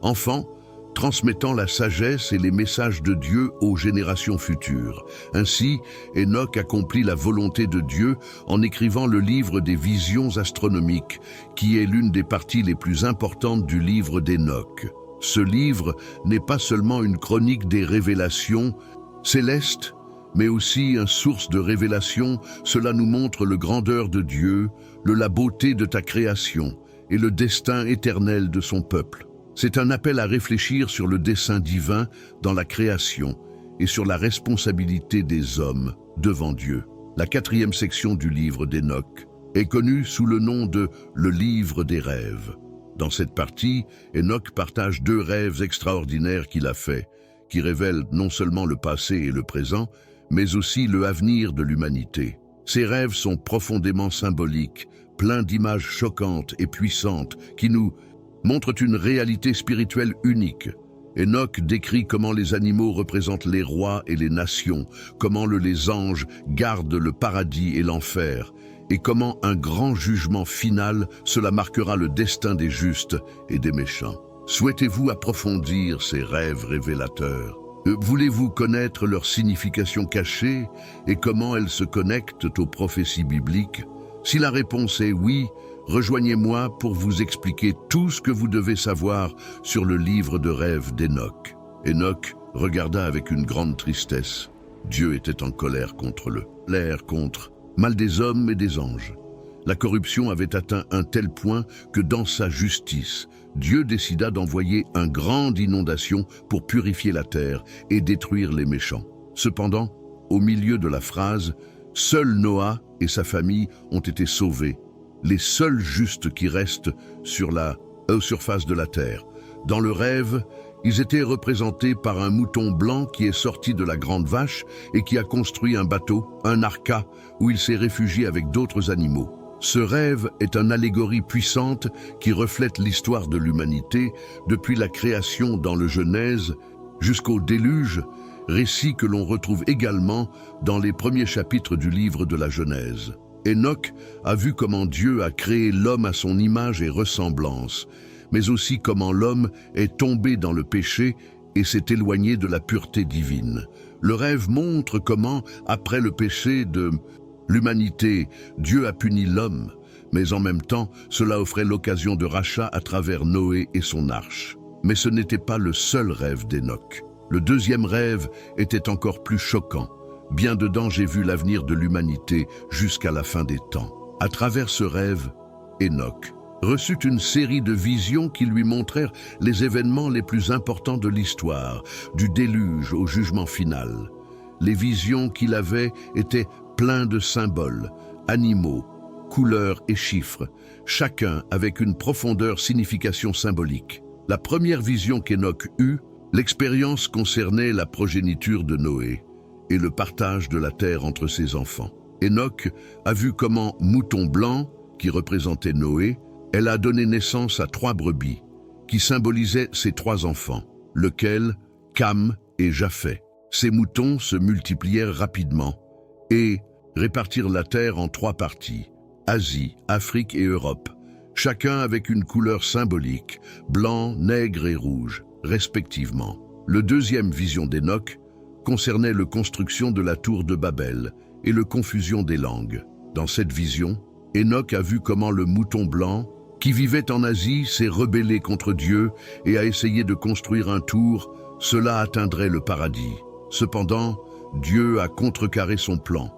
enfant, transmettant la sagesse et les messages de Dieu aux générations futures. Ainsi, Enoch accomplit la volonté de Dieu en écrivant le livre des visions astronomiques, qui est l'une des parties les plus importantes du livre d'Enoch. Ce livre n'est pas seulement une chronique des révélations célestes, mais aussi une source de révélation. Cela nous montre le grandeur de Dieu, la beauté de ta création et le destin éternel de son peuple. C'est un appel à réfléchir sur le dessein divin dans la création et sur la responsabilité des hommes devant Dieu. La 4e section du livre d'Enoch est connue sous le nom de « Le livre des rêves ». Dans cette partie, Enoch partage 2 rêves extraordinaires qu'il a faits, qui révèlent non seulement le passé et le présent, mais aussi le avenir de l'humanité. Ces rêves sont profondément symboliques, pleins d'images choquantes et puissantes qui nous montrent une réalité spirituelle unique. Enoch décrit comment les animaux représentent les rois et les nations, comment les anges gardent le paradis et l'enfer, et comment un grand jugement final, cela marquera le destin des justes et des méchants. Souhaitez-vous approfondir ces rêves révélateurs? Voulez-vous connaître leur signification cachée et comment elles se connectent aux prophéties bibliques? Si la réponse est oui, rejoignez-moi pour vous expliquer tout ce que vous devez savoir sur le livre de rêves d'Enoch. Enoch regarda avec une grande tristesse. Dieu était en colère contre contre mal des hommes et des anges. La corruption avait atteint un tel point que dans sa justice, Dieu décida d'envoyer une grande inondation pour purifier la terre et détruire les méchants. Cependant, au milieu de la phrase, seul Noah et sa famille ont été sauvés, les seuls justes qui restent sur la surface de la terre. Dans le rêve, ils étaient représentés par un mouton blanc qui est sorti de la grande vache et qui a construit un bateau, un arca, où il s'est réfugié avec d'autres animaux. Ce rêve est une allégorie puissante qui reflète l'histoire de l'humanité depuis la création dans le Genèse jusqu'au déluge, récit que l'on retrouve également dans les premiers chapitres du livre de la Genèse. Enoch a vu comment Dieu a créé l'homme à son image et ressemblance, mais aussi comment l'homme est tombé dans le péché et s'est éloigné de la pureté divine. Le rêve montre comment, après le péché de l'humanité, Dieu a puni l'homme, mais en même temps, cela offrait l'occasion de rachat à travers Noé et son arche. Mais ce n'était pas le seul rêve d'Enoch. Le deuxième rêve était encore plus choquant. Bien dedans, j'ai vu l'avenir de l'humanité jusqu'à la fin des temps. À travers ce rêve, Enoch reçut une série de visions qui lui montrèrent les événements les plus importants de l'histoire, du déluge au jugement final. Les visions qu'il avait étaient pleines de symboles, animaux, couleurs et chiffres, chacun avec une profondeur signification symbolique. La première vision qu'Enoch eut, l'expérience concernait la progéniture de Noé et le partage de la terre entre ses enfants. Enoch a vu comment mouton blanc, qui représentait Noé, elle a donné naissance à 3 brebis, qui symbolisaient ses 3 enfants, lequel, Cam et Japheth. Ces moutons se multiplièrent rapidement et répartirent la terre en 3 parties, Asie, Afrique et Europe, chacun avec une couleur symbolique, blanc, nègre et rouge, respectivement. Le deuxième vision d'Enoch concernait la construction de la tour de Babel et la confusion des langues. Dans cette vision, Enoch a vu comment le mouton blanc, qui vivait en Asie, s'est rebellé contre Dieu et a essayé de construire un tour, cela atteindrait le paradis. Cependant, Dieu a contrecarré son plan,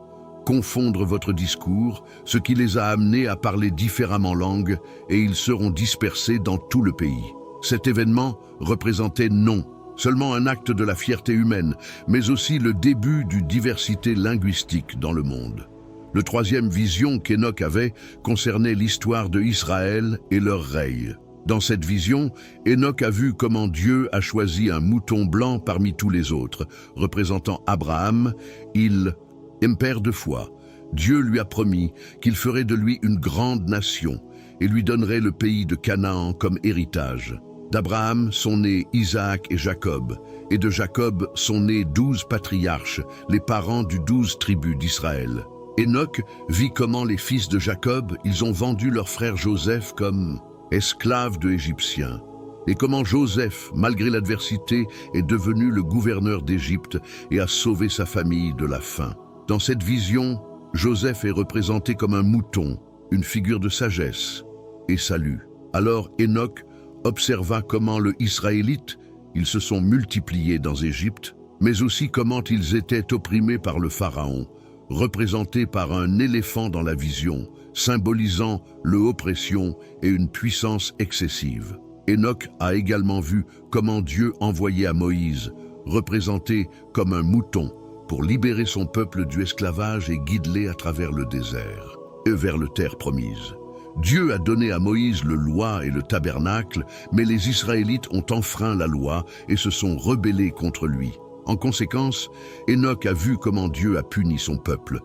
confondre votre discours, ce qui les a amenés à parler différemment langue, et ils seront dispersés dans tout le pays. Cet événement représentait non seulement un acte de la fierté humaine, mais aussi le début d'une diversité linguistique dans le monde. Le troisième vision qu'Enoch avait concernait l'histoire de Israël et leur règne. Dans cette vision, Enoch a vu comment Dieu a choisi un mouton blanc parmi tous les autres, représentant Abraham. Il est père de foi. Dieu lui a promis qu'il ferait de lui une grande nation et lui donnerait le pays de Canaan comme héritage. D'Abraham sont nés Isaac et Jacob, et de Jacob sont nés 12 patriarches, les parents du 12 tribus d'Israël. Enoch vit comment les fils de Jacob, ils ont vendu leur frère Joseph comme esclave de Égyptiens, et comment Joseph, malgré l'adversité, est devenu le gouverneur d'Égypte et a sauvé sa famille de la faim. Dans cette vision, Joseph est représenté comme un mouton, une figure de sagesse et salut. Alors Enoch observa comment les Israélites, ils se sont multipliés dans Égypte, mais aussi comment ils étaient opprimés par le Pharaon, représenté par un éléphant dans la vision, symbolisant l'oppression et une puissance excessive. Enoch a également vu comment Dieu envoyait à Moïse, représenté comme un mouton, pour libérer son peuple du esclavage et guider-les à travers le désert et vers la terre promise. Dieu a donné à Moïse le loi et le tabernacle, mais les Israélites ont enfreint la loi et se sont rebellés contre lui. En conséquence, Enoch a vu comment Dieu a puni son peuple,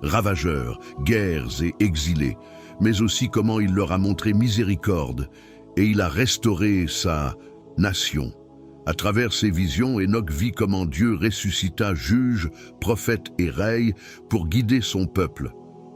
ravageurs, guerres et exilés, mais aussi comment il leur a montré miséricorde et il a restauré sa nation. À travers ces visions, Enoch vit comment Dieu ressuscita juges, prophètes et reilles pour guider son peuple,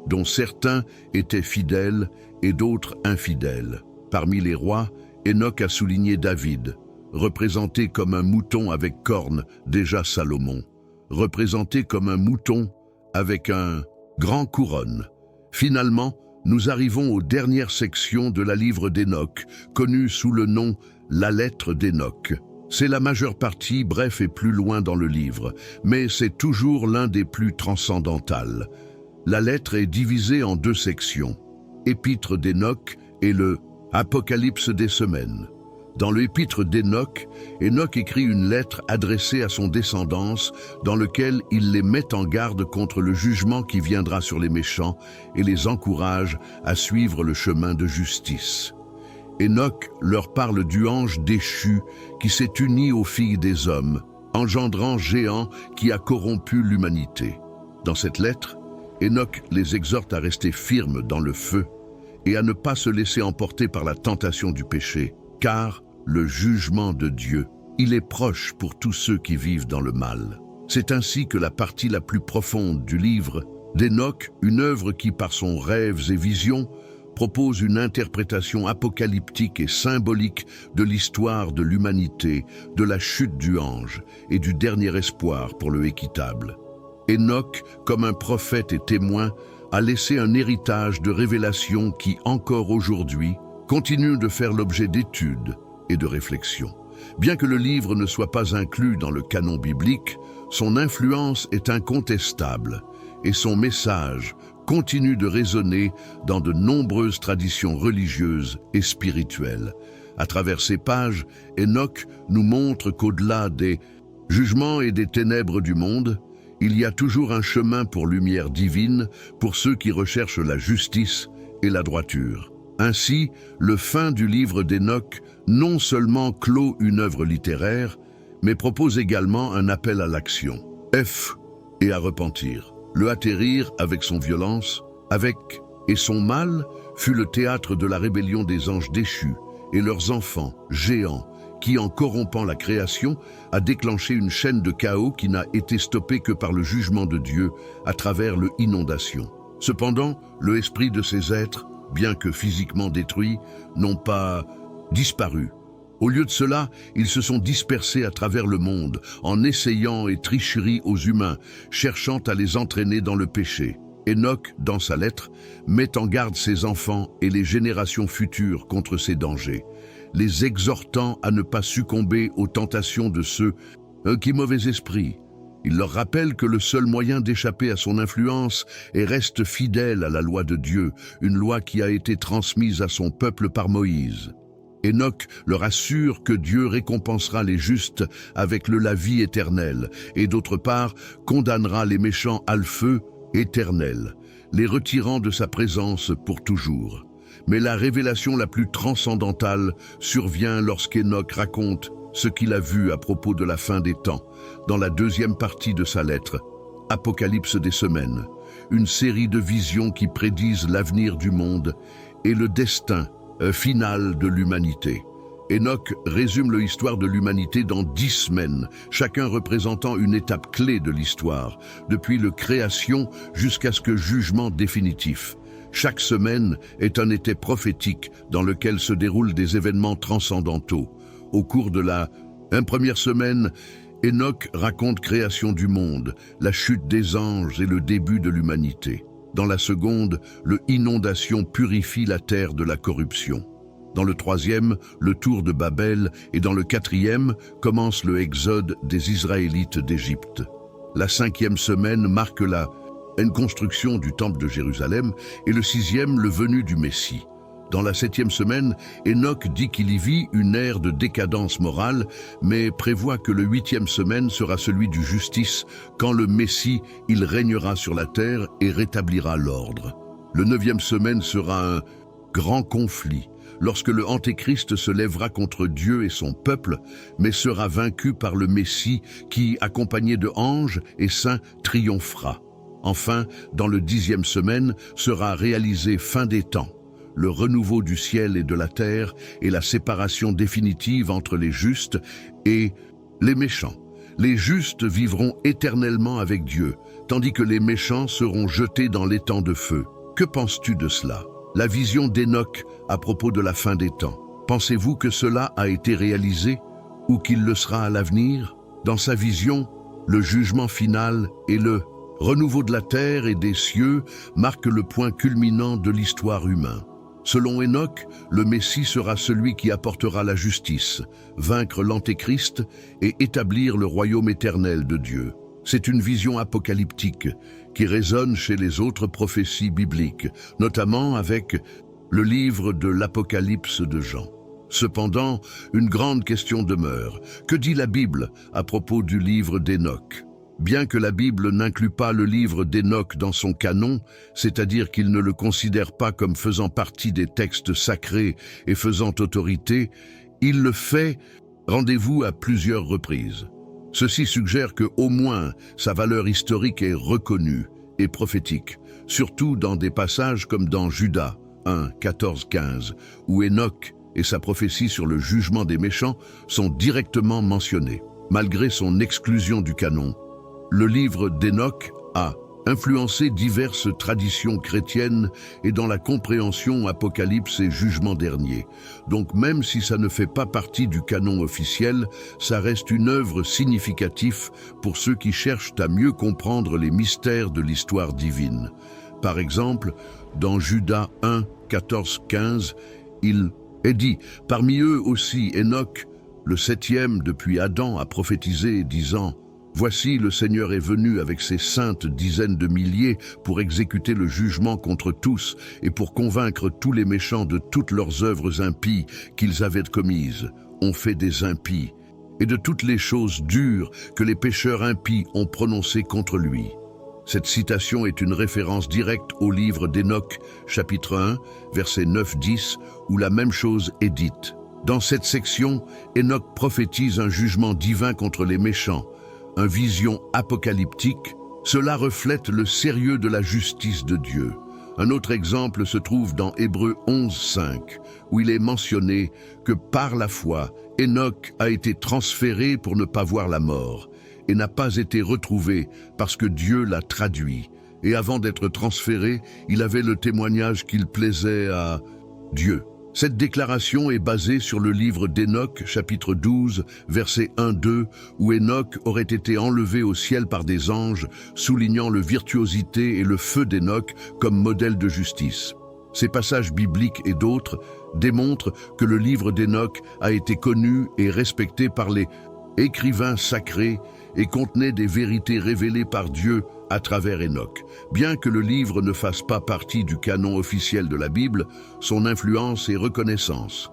dont certains étaient fidèles et d'autres infidèles. Parmi les rois, Enoch a souligné David, représenté comme un mouton avec cornes, déjà Salomon, représenté comme un mouton avec un grand couronne. Finalement, nous arrivons aux dernières sections de la livre d'Enoch, connue sous le nom « La lettre d'Enoch ». C'est la majeure partie, bref et plus loin dans le livre, mais c'est toujours l'un des plus transcendantales. La lettre est divisée en 2 sections. Épître d'Hénoch et le Apocalypse des semaines. Dans l'Épître d'Hénoch, Hénoch écrit une lettre adressée à son descendance dans laquelle il les met en garde contre le jugement qui viendra sur les méchants et les encourage à suivre le chemin de justice. Hénoch leur parle du ange déchu qui s'est uni aux filles des hommes, engendrant géant qui a corrompu l'humanité. Dans cette lettre, Hénoch les exhorte à rester firmes dans le feu et à ne pas se laisser emporter par la tentation du péché, car le jugement de Dieu, il est proche pour tous ceux qui vivent dans le mal. C'est ainsi que la partie la plus profonde du livre d'Hénoch, une œuvre qui, par son rêves et visions, propose une interprétation apocalyptique et symbolique de l'histoire de l'humanité, de la chute du ange et du dernier espoir pour le équitable. Hénoch, comme un prophète et témoin, a laissé un héritage de révélations qui, encore aujourd'hui, continue de faire l'objet d'études et de réflexions. Bien que le livre ne soit pas inclus dans le canon biblique, son influence est incontestable et son message continue de résonner dans de nombreuses traditions religieuses et spirituelles. À travers ces pages, Hénoch nous montre qu'au-delà des jugements et des ténèbres du monde, il y a toujours un chemin pour lumière divine pour ceux qui recherchent la justice et la droiture. Ainsi, le fin du livre d'Hénoch non seulement clôt une œuvre littéraire, mais propose également un appel à l'action, et à repentir. Le atterrir avec son violence, et son mal, fut le théâtre de la rébellion des anges déchus et leurs enfants, géants, qui, en corrompant la création, a déclenché une chaîne de chaos qui n'a été stoppée que par le jugement de Dieu à travers l'inondation. Cependant, le esprit de ces êtres, bien que physiquement détruits, n'ont pas disparu. Au lieu de cela, ils se sont dispersés à travers le monde, en essayant et tricherie aux humains, cherchant à les entraîner dans le péché. Hénoch, dans sa lettre, met en garde ses enfants et les générations futures contre ces dangers, les exhortant à ne pas succomber aux tentations de ceux qui mauvais esprit. Il leur rappelle que le seul moyen d'échapper à son influence est reste fidèle à la loi de Dieu, une loi qui a été transmise à son peuple par Moïse. Hénoch leur assure que Dieu récompensera les justes avec la vie éternelle et d'autre part condamnera les méchants à le feu éternel, les retirant de sa présence pour toujours. Mais la révélation la plus transcendantale survient lorsqu'Hénoch raconte ce qu'il a vu à propos de la fin des temps, dans la deuxième partie de sa lettre, Apocalypse des semaines, une série de visions qui prédisent l'avenir du monde et le destin final de l'humanité. Hénoch résume l'histoire de l'humanité dans 10 semaines, chacun représentant une étape clé de l'histoire, depuis la création jusqu'à ce que jugement définitif. Chaque semaine est un été prophétique dans lequel se déroulent des événements transcendantaux. Au cours de la première semaine, Hénoch raconte création du monde, la chute des anges et le début de l'humanité. Dans la seconde, l'inondation purifie la terre de la corruption. Dans le troisième, le tour de Babel, et dans le quatrième, commence le exode des Israélites d'Égypte. La cinquième semaine marque la construction du temple de Jérusalem et le sixième, le venu du Messie. Dans la septième semaine, Hénoch dit qu'il y vit une ère de décadence morale, mais prévoit que le huitième semaine sera celui du justice, quand le Messie, il régnera sur la terre et rétablira l'ordre. Le neuvième semaine sera un grand conflit, lorsque le Antéchrist se lèvera contre Dieu et son peuple, mais sera vaincu par le Messie qui, accompagné de anges et saints, triomphera. Enfin, dans le 10e semaine, sera réalisé fin des temps, le renouveau du ciel et de la terre et la séparation définitive entre les justes et les méchants. Les justes vivront éternellement avec Dieu, tandis que les méchants seront jetés dans l'étang de feu. Que penses-tu de cela? La vision d'Hénoch à propos de la fin des temps. Pensez-vous que cela a été réalisé ou qu'il le sera à l'avenir? Dans sa vision, le jugement final et le renouveau de la terre et des cieux marquent le point culminant de l'histoire humaine. Selon Hénoch, le Messie sera celui qui apportera la justice, vaincre l'Antéchrist et établir le royaume éternel de Dieu. C'est une vision apocalyptique qui résonne chez les autres prophéties bibliques, notamment avec le livre de l'Apocalypse de Jean. Cependant, une grande question demeure. Que dit la Bible à propos du livre d'Hénoch? Bien que la Bible n'inclue pas le livre d'Hénoch dans son canon, c'est-à-dire qu'il ne le considère pas comme faisant partie des textes sacrés et faisant autorité, il le fait, rendez-vous, à plusieurs reprises. Ceci suggère que, au moins, sa valeur historique est reconnue et prophétique, surtout dans des passages comme dans Judas 1, 14, 15, où Hénoch et sa prophétie sur le jugement des méchants sont directement mentionnés. Malgré son exclusion du canon, le livre d'Hénoch a influencé diverses traditions chrétiennes et dans la compréhension Apocalypse et Jugement dernier. Donc même si ça ne fait pas partie du canon officiel, ça reste une œuvre significative pour ceux qui cherchent à mieux comprendre les mystères de l'histoire divine. Par exemple, dans Judas 1, 14, 15, il est dit « Parmi eux aussi Hénoch, le septième depuis Adam, a prophétisé, disant « Voici, le Seigneur est venu avec ses saintes dizaines de milliers pour exécuter le jugement contre tous et pour convaincre tous les méchants de toutes leurs œuvres impies qu'ils avaient commises, ont fait des impies, et de toutes les choses dures que les pécheurs impies ont prononcées contre lui. » Cette citation est une référence directe au livre d'Hénoch, chapitre 1, versets 9-10, où la même chose est dite. Dans cette section, Hénoch prophétise un jugement divin contre les méchants, une vision apocalyptique. Cela reflète le sérieux de la justice de Dieu. Un autre exemple se trouve dans Hébreux 11, 5, où il est mentionné que par la foi, Hénoch a été transféré pour ne pas voir la mort, et n'a pas été retrouvé parce que Dieu l'a traduit. Et avant d'être transféré, il avait le témoignage qu'il plaisait à Dieu. Cette déclaration est basée sur le livre d'Hénoch, chapitre 12, verset 1-2, où Hénoch aurait été enlevé au ciel par des anges, soulignant le virtuosité et le feu d'Hénoch comme modèle de justice. Ces passages bibliques et d'autres démontrent que le livre d'Hénoch a été connu et respecté par les écrivains sacrés et contenait des vérités révélées par Dieu à travers Hénoch. Bien que le livre ne fasse pas partie du canon officiel de la Bible, son influence est reconnaissance.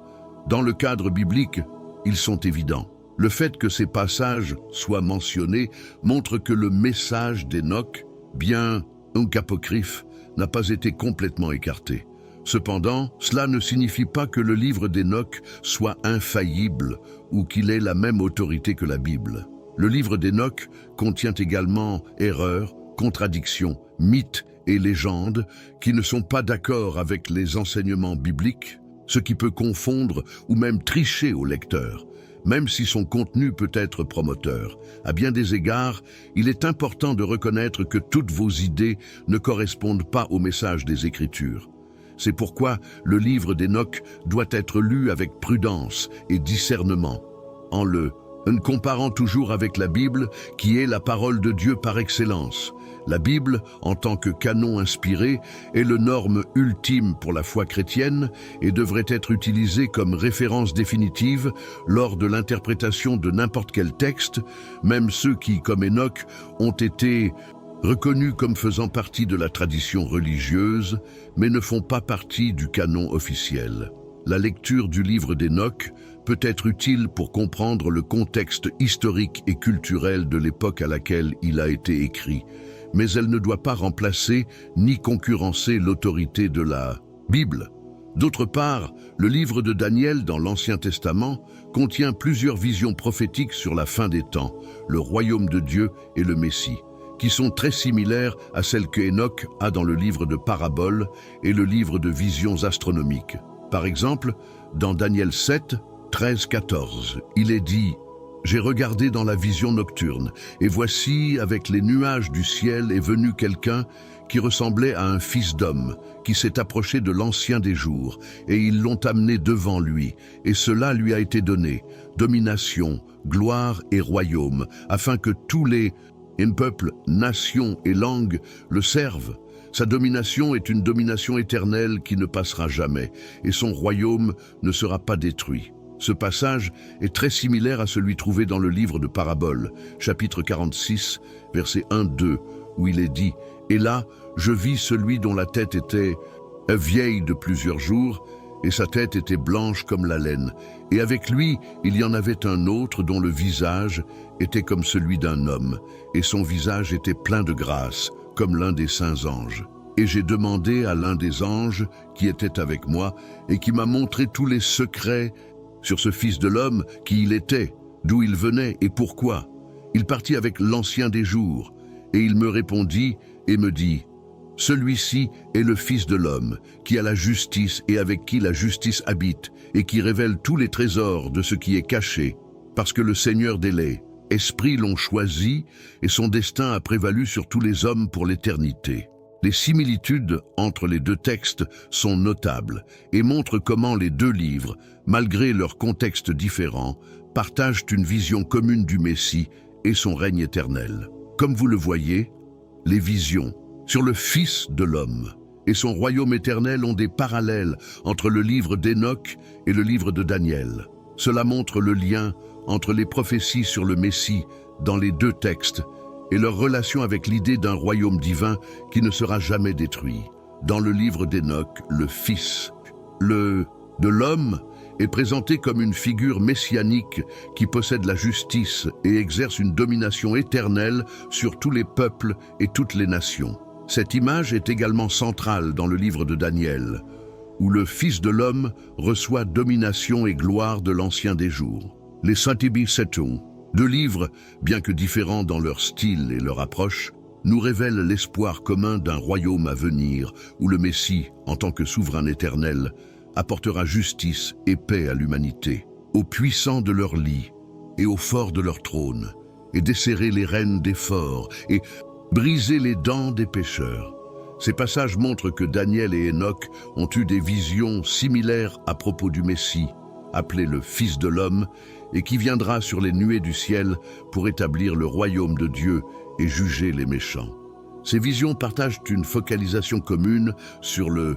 Dans le cadre biblique, ils sont évidents. Le fait que ces passages soient mentionnés montre que le message d'Hénoch, bien qu'apocryphe, n'a pas été complètement écarté. Cependant, cela ne signifie pas que le livre d'Hénoch soit infaillible ou qu'il ait la même autorité que la Bible. Le livre d'Hénoch contient également erreurs, contradictions, mythes et légendes qui ne sont pas d'accord avec les enseignements bibliques, ce qui peut confondre ou même tricher au lecteur, même si son contenu peut être promoteur. À bien des égards, il est important de reconnaître que toutes vos idées ne correspondent pas au message des Écritures. C'est pourquoi le livre d'Hénoch doit être lu avec prudence et discernement, en le comparant toujours avec la Bible, qui est la parole de Dieu par excellence. La Bible, en tant que canon inspiré, est le norme ultime pour la foi chrétienne et devrait être utilisée comme référence définitive lors de l'interprétation de n'importe quel texte, même ceux qui, comme Hénoch, ont été reconnus comme faisant partie de la tradition religieuse, mais ne font pas partie du canon officiel. La lecture du livre d'Hénoch peut être utile pour comprendre le contexte historique et culturel de l'époque à laquelle il a été écrit, mais elle ne doit pas remplacer ni concurrencer l'autorité de la Bible. D'autre part, le livre de Daniel dans l'Ancien Testament contient plusieurs visions prophétiques sur la fin des temps, le royaume de Dieu et le Messie, qui sont très similaires à celles que Hénoch a dans le livre de paraboles et le livre de visions astronomiques. Par exemple, dans Daniel 7, 13-14, il est dit « J'ai regardé dans la vision nocturne, et voici, avec les nuages du ciel, est venu quelqu'un qui ressemblait à un fils d'homme, qui s'est approché de l'Ancien des jours, et ils l'ont amené devant lui, et cela lui a été donné, domination, gloire et royaume, afin que tous les peuples, nations et langues le servent. Sa domination est une domination éternelle qui ne passera jamais, et son royaume ne sera pas détruit. » Ce passage est très similaire à celui trouvé dans le livre de Paraboles, chapitre 46, versets 1-2, où il est dit « Et là, je vis celui dont la tête était vieille de plusieurs jours, et sa tête était blanche comme la laine. Et avec lui, il y en avait un autre dont le visage était comme celui d'un homme, et son visage était plein de grâce, comme l'un des saints anges. Et j'ai demandé à l'un des anges qui était avec moi, et qui m'a montré tous les secrets sur ce Fils de l'homme, qui il était, d'où il venait et pourquoi. Il partit avec l'Ancien des jours, et il me répondit et me dit « Celui-ci est le Fils de l'homme, qui a la justice et avec qui la justice habite, et qui révèle tous les trésors de ce qui est caché, parce que le Seigneur des laits, Esprit l'ont choisi, et son destin a prévalu sur tous les hommes pour l'éternité. » Les similitudes entre les deux textes sont notables et montrent comment les deux livres, malgré leurs contextes différents, partagent une vision commune du Messie et son règne éternel. Comme vous le voyez, les visions sur le Fils de l'homme et son royaume éternel ont des parallèles entre le livre d'Enoch et le livre de Daniel. Cela montre le lien entre les prophéties sur le Messie dans les deux textes et leur relation avec l'idée d'un royaume divin qui ne sera jamais détruit. Dans le livre d'Enoch, le Fils de l'homme est présenté comme une figure messianique qui possède la justice et exerce une domination éternelle sur tous les peuples et toutes les nations. Cette image est également centrale dans le livre de Daniel, où le Fils de l'homme reçoit domination et gloire de l'Ancien des jours. Les Saintibi-Setung, deux livres, bien que différents dans leur style et leur approche, nous révèlent l'espoir commun d'un royaume à venir où le Messie, en tant que souverain éternel, apportera justice et paix à l'humanité, aux puissants de leur lit et aux forts de leur trône, et desserrer les rênes des forts et briser les dents des pécheurs. Ces passages montrent que Daniel et Enoch ont eu des visions similaires à propos du Messie, appelé le Fils de l'homme, et qui viendra sur les nuées du ciel pour établir le royaume de Dieu et juger les méchants. Ces visions partagent une focalisation commune sur le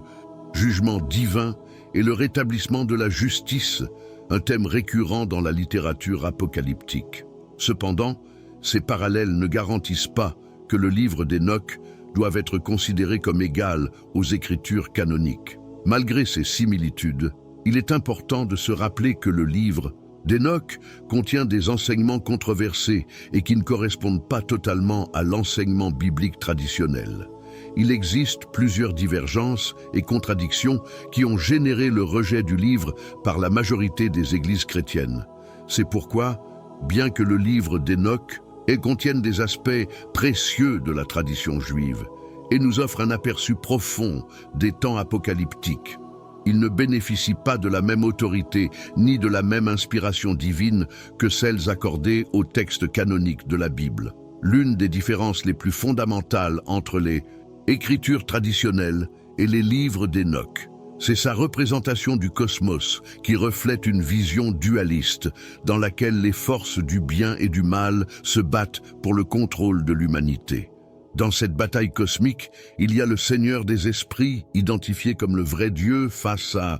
jugement divin et le rétablissement de la justice, un thème récurrent dans la littérature apocalyptique. Cependant, ces parallèles ne garantissent pas que le livre d'Enoch doive être considéré comme égal aux écritures canoniques. Malgré ces similitudes, il est important de se rappeler que le livre d'Enoch contient des enseignements controversés et qui ne correspondent pas totalement à l'enseignement biblique traditionnel. Il existe plusieurs divergences et contradictions qui ont généré le rejet du livre par la majorité des églises chrétiennes. C'est pourquoi, bien que le livre d'Enoch contienne des aspects précieux de la tradition juive et nous offre un aperçu profond des temps apocalyptiques, il ne bénéficie pas de la même autorité ni de la même inspiration divine que celles accordées aux textes canoniques de la Bible. L'une des différences les plus fondamentales entre les écritures traditionnelles et les livres d'Enoch, c'est sa représentation du cosmos qui reflète une vision dualiste dans laquelle les forces du bien et du mal se battent pour le contrôle de l'humanité. Dans cette bataille cosmique, il y a le Seigneur des esprits, identifié comme le vrai Dieu face à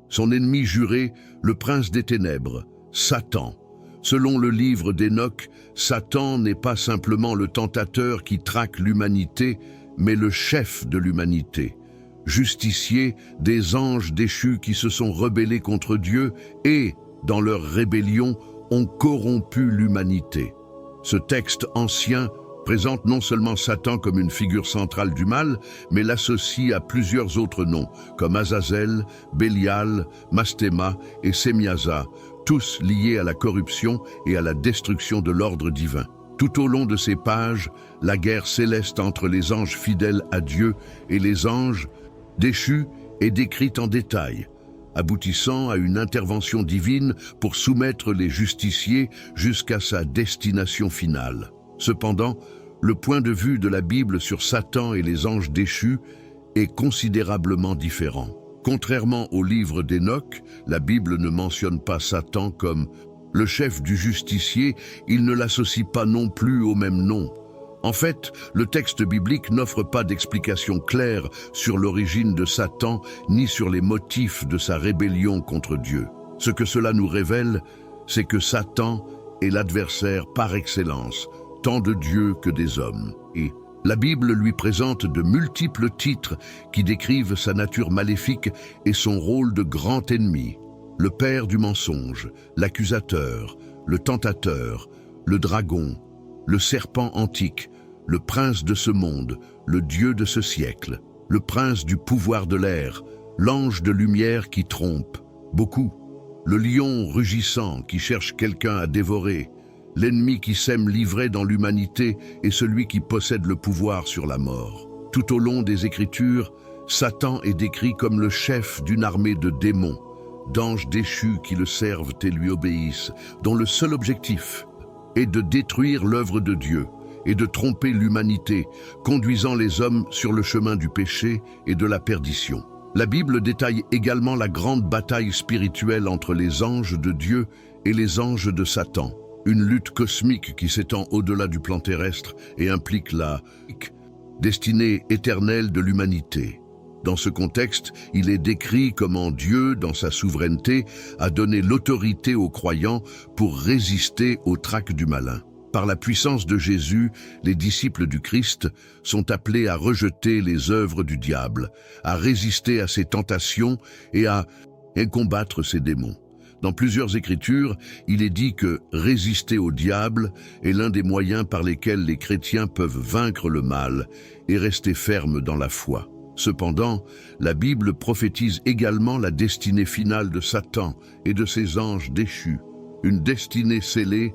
son ennemi juré, le prince des ténèbres, Satan. Selon le livre d'Enoch, Satan n'est pas simplement le tentateur qui traque l'humanité, mais le chef de l'humanité, justicier des anges déchus qui se sont rebellés contre Dieu et, dans leur rébellion, ont corrompu l'humanité. Ce texte ancien présente non seulement Satan comme une figure centrale du mal, mais l'associe à plusieurs autres noms, comme Azazel, Bélial, Mastéma et Sémiasa, tous liés à la corruption et à la destruction de l'ordre divin. Tout au long de ces pages, la guerre céleste entre les anges fidèles à Dieu et les anges déchus est décrite en détail, aboutissant à une intervention divine pour soumettre les justiciers jusqu'à sa destination finale. Cependant, le point de vue de la Bible sur Satan et les anges déchus est considérablement différent. Contrairement au livre d'Enoch, la Bible ne mentionne pas Satan comme le chef du justicier, il ne l'associe pas non plus au même nom. En fait, le texte biblique n'offre pas d'explication claire sur l'origine de Satan ni sur les motifs de sa rébellion contre Dieu. Ce que cela nous révèle, c'est que Satan est l'adversaire par excellence, tant de Dieu que des hommes. Et la Bible lui présente de multiples titres qui décrivent sa nature maléfique et son rôle de grand ennemi. Le père du mensonge, l'accusateur, le tentateur, le dragon, le serpent antique, le prince de ce monde, le Dieu de ce siècle, le prince du pouvoir de l'air, l'ange de lumière qui trompe, beaucoup, le lion rugissant qui cherche quelqu'un à dévorer, l'ennemi qui sème l'ivraie dans l'humanité et celui qui possède le pouvoir sur la mort. Tout au long des Écritures, Satan est décrit comme le chef d'une armée de démons, d'anges déchus qui le servent et lui obéissent, dont le seul objectif est de détruire l'œuvre de Dieu et de tromper l'humanité, conduisant les hommes sur le chemin du péché et de la perdition. La Bible détaille également la grande bataille spirituelle entre les anges de Dieu et les anges de Satan, une lutte cosmique qui s'étend au-delà du plan terrestre et implique la destinée éternelle de l'humanité. Dans ce contexte, il est décrit comment Dieu, dans sa souveraineté, a donné l'autorité aux croyants pour résister aux traques du malin. Par la puissance de Jésus, les disciples du Christ sont appelés à rejeter les œuvres du diable, à résister à ses tentations et à combattre ses démons. Dans plusieurs Écritures, il est dit que résister au diable est l'un des moyens par lesquels les chrétiens peuvent vaincre le mal et rester fermes dans la foi. Cependant, la Bible prophétise également la destinée finale de Satan et de ses anges déchus, une destinée scellée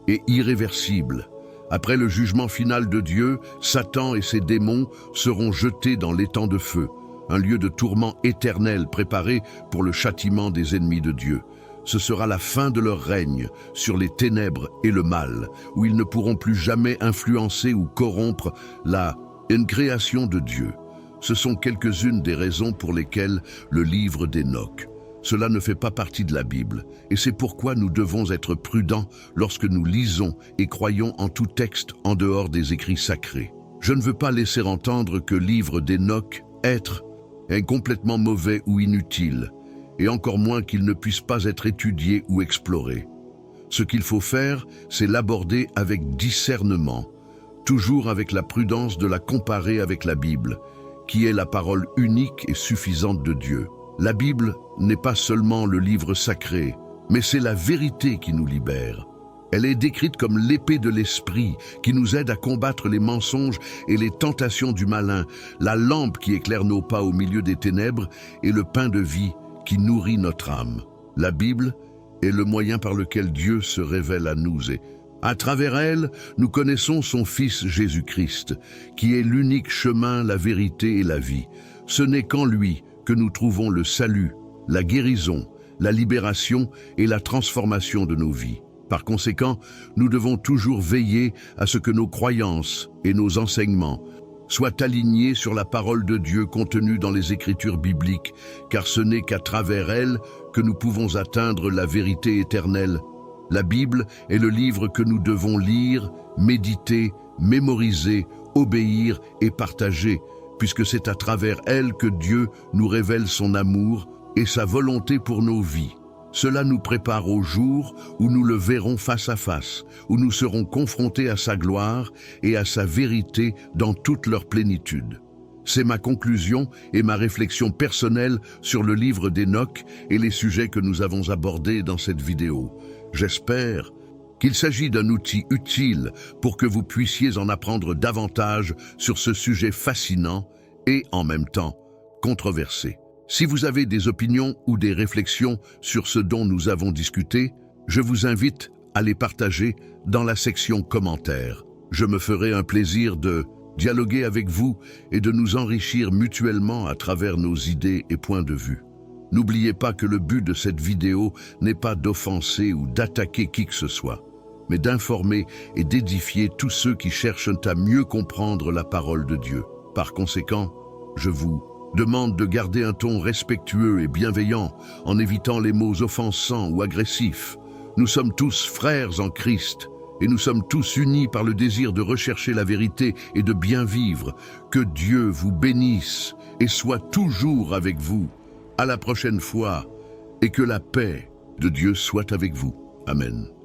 et irréversible. Après le jugement final de Dieu, Satan et ses démons seront jetés dans l'étang de feu, un lieu de tourment éternel préparé pour le châtiment des ennemis de Dieu. Ce sera la fin de leur règne sur les ténèbres et le mal, où ils ne pourront plus jamais influencer ou corrompre la création de Dieu. Ce sont quelques-unes des raisons pour lesquelles le livre d'Hénoch. Cela ne fait pas partie de la Bible, et c'est pourquoi nous devons être prudents lorsque nous lisons et croyons en tout texte en dehors des écrits sacrés. Je ne veux pas laisser entendre que le livre d'Hénoch est complètement mauvais ou inutile, et encore moins qu'il ne puisse pas être étudié ou exploré. Ce qu'il faut faire, c'est l'aborder avec discernement, toujours avec la prudence de la comparer avec la Bible, qui est la parole unique et suffisante de Dieu. La Bible n'est pas seulement le livre sacré, mais c'est la vérité qui nous libère. Elle est décrite comme l'épée de l'esprit qui nous aide à combattre les mensonges et les tentations du malin, la lampe qui éclaire nos pas au milieu des ténèbres et le pain de vie qui nourrit notre âme. La Bible est le moyen par lequel Dieu se révèle à nous et à travers elle, nous connaissons son Fils Jésus-Christ, qui est l'unique chemin, la vérité et la vie. Ce n'est qu'en lui que nous trouvons le salut, la guérison, la libération et la transformation de nos vies. Par conséquent, nous devons toujours veiller à ce que nos croyances et nos enseignements soient alignés sur la parole de Dieu contenue dans les Écritures bibliques, car ce n'est qu'à travers elles que nous pouvons atteindre la vérité éternelle. La Bible est le livre que nous devons lire, méditer, mémoriser, obéir et partager, puisque c'est à travers elle que Dieu nous révèle son amour et sa volonté pour nos vies. Cela nous prépare au jour où nous le verrons face à face, où nous serons confrontés à sa gloire et à sa vérité dans toute leur plénitude. C'est ma conclusion et ma réflexion personnelle sur le livre d'Hénoch et les sujets que nous avons abordés dans cette vidéo. J'espère qu'il s'agit d'un outil utile pour que vous puissiez en apprendre davantage sur ce sujet fascinant et, en même temps, controversé. Si vous avez des opinions ou des réflexions sur ce dont nous avons discuté, je vous invite à les partager dans la section commentaires. Je me ferai un plaisir de dialoguer avec vous et de nous enrichir mutuellement à travers nos idées et points de vue. N'oubliez pas que le but de cette vidéo n'est pas d'offenser ou d'attaquer qui que ce soit, mais d'informer et d'édifier tous ceux qui cherchent à mieux comprendre la parole de Dieu. Par conséquent, je vous demande de garder un ton respectueux et bienveillant en évitant les mots offensants ou agressifs. Nous sommes tous frères en Christ et nous sommes tous unis par le désir de rechercher la vérité et de bien vivre. Que Dieu vous bénisse et soit toujours avec vous. À la prochaine fois, et que la paix de Dieu soit avec vous. Amen.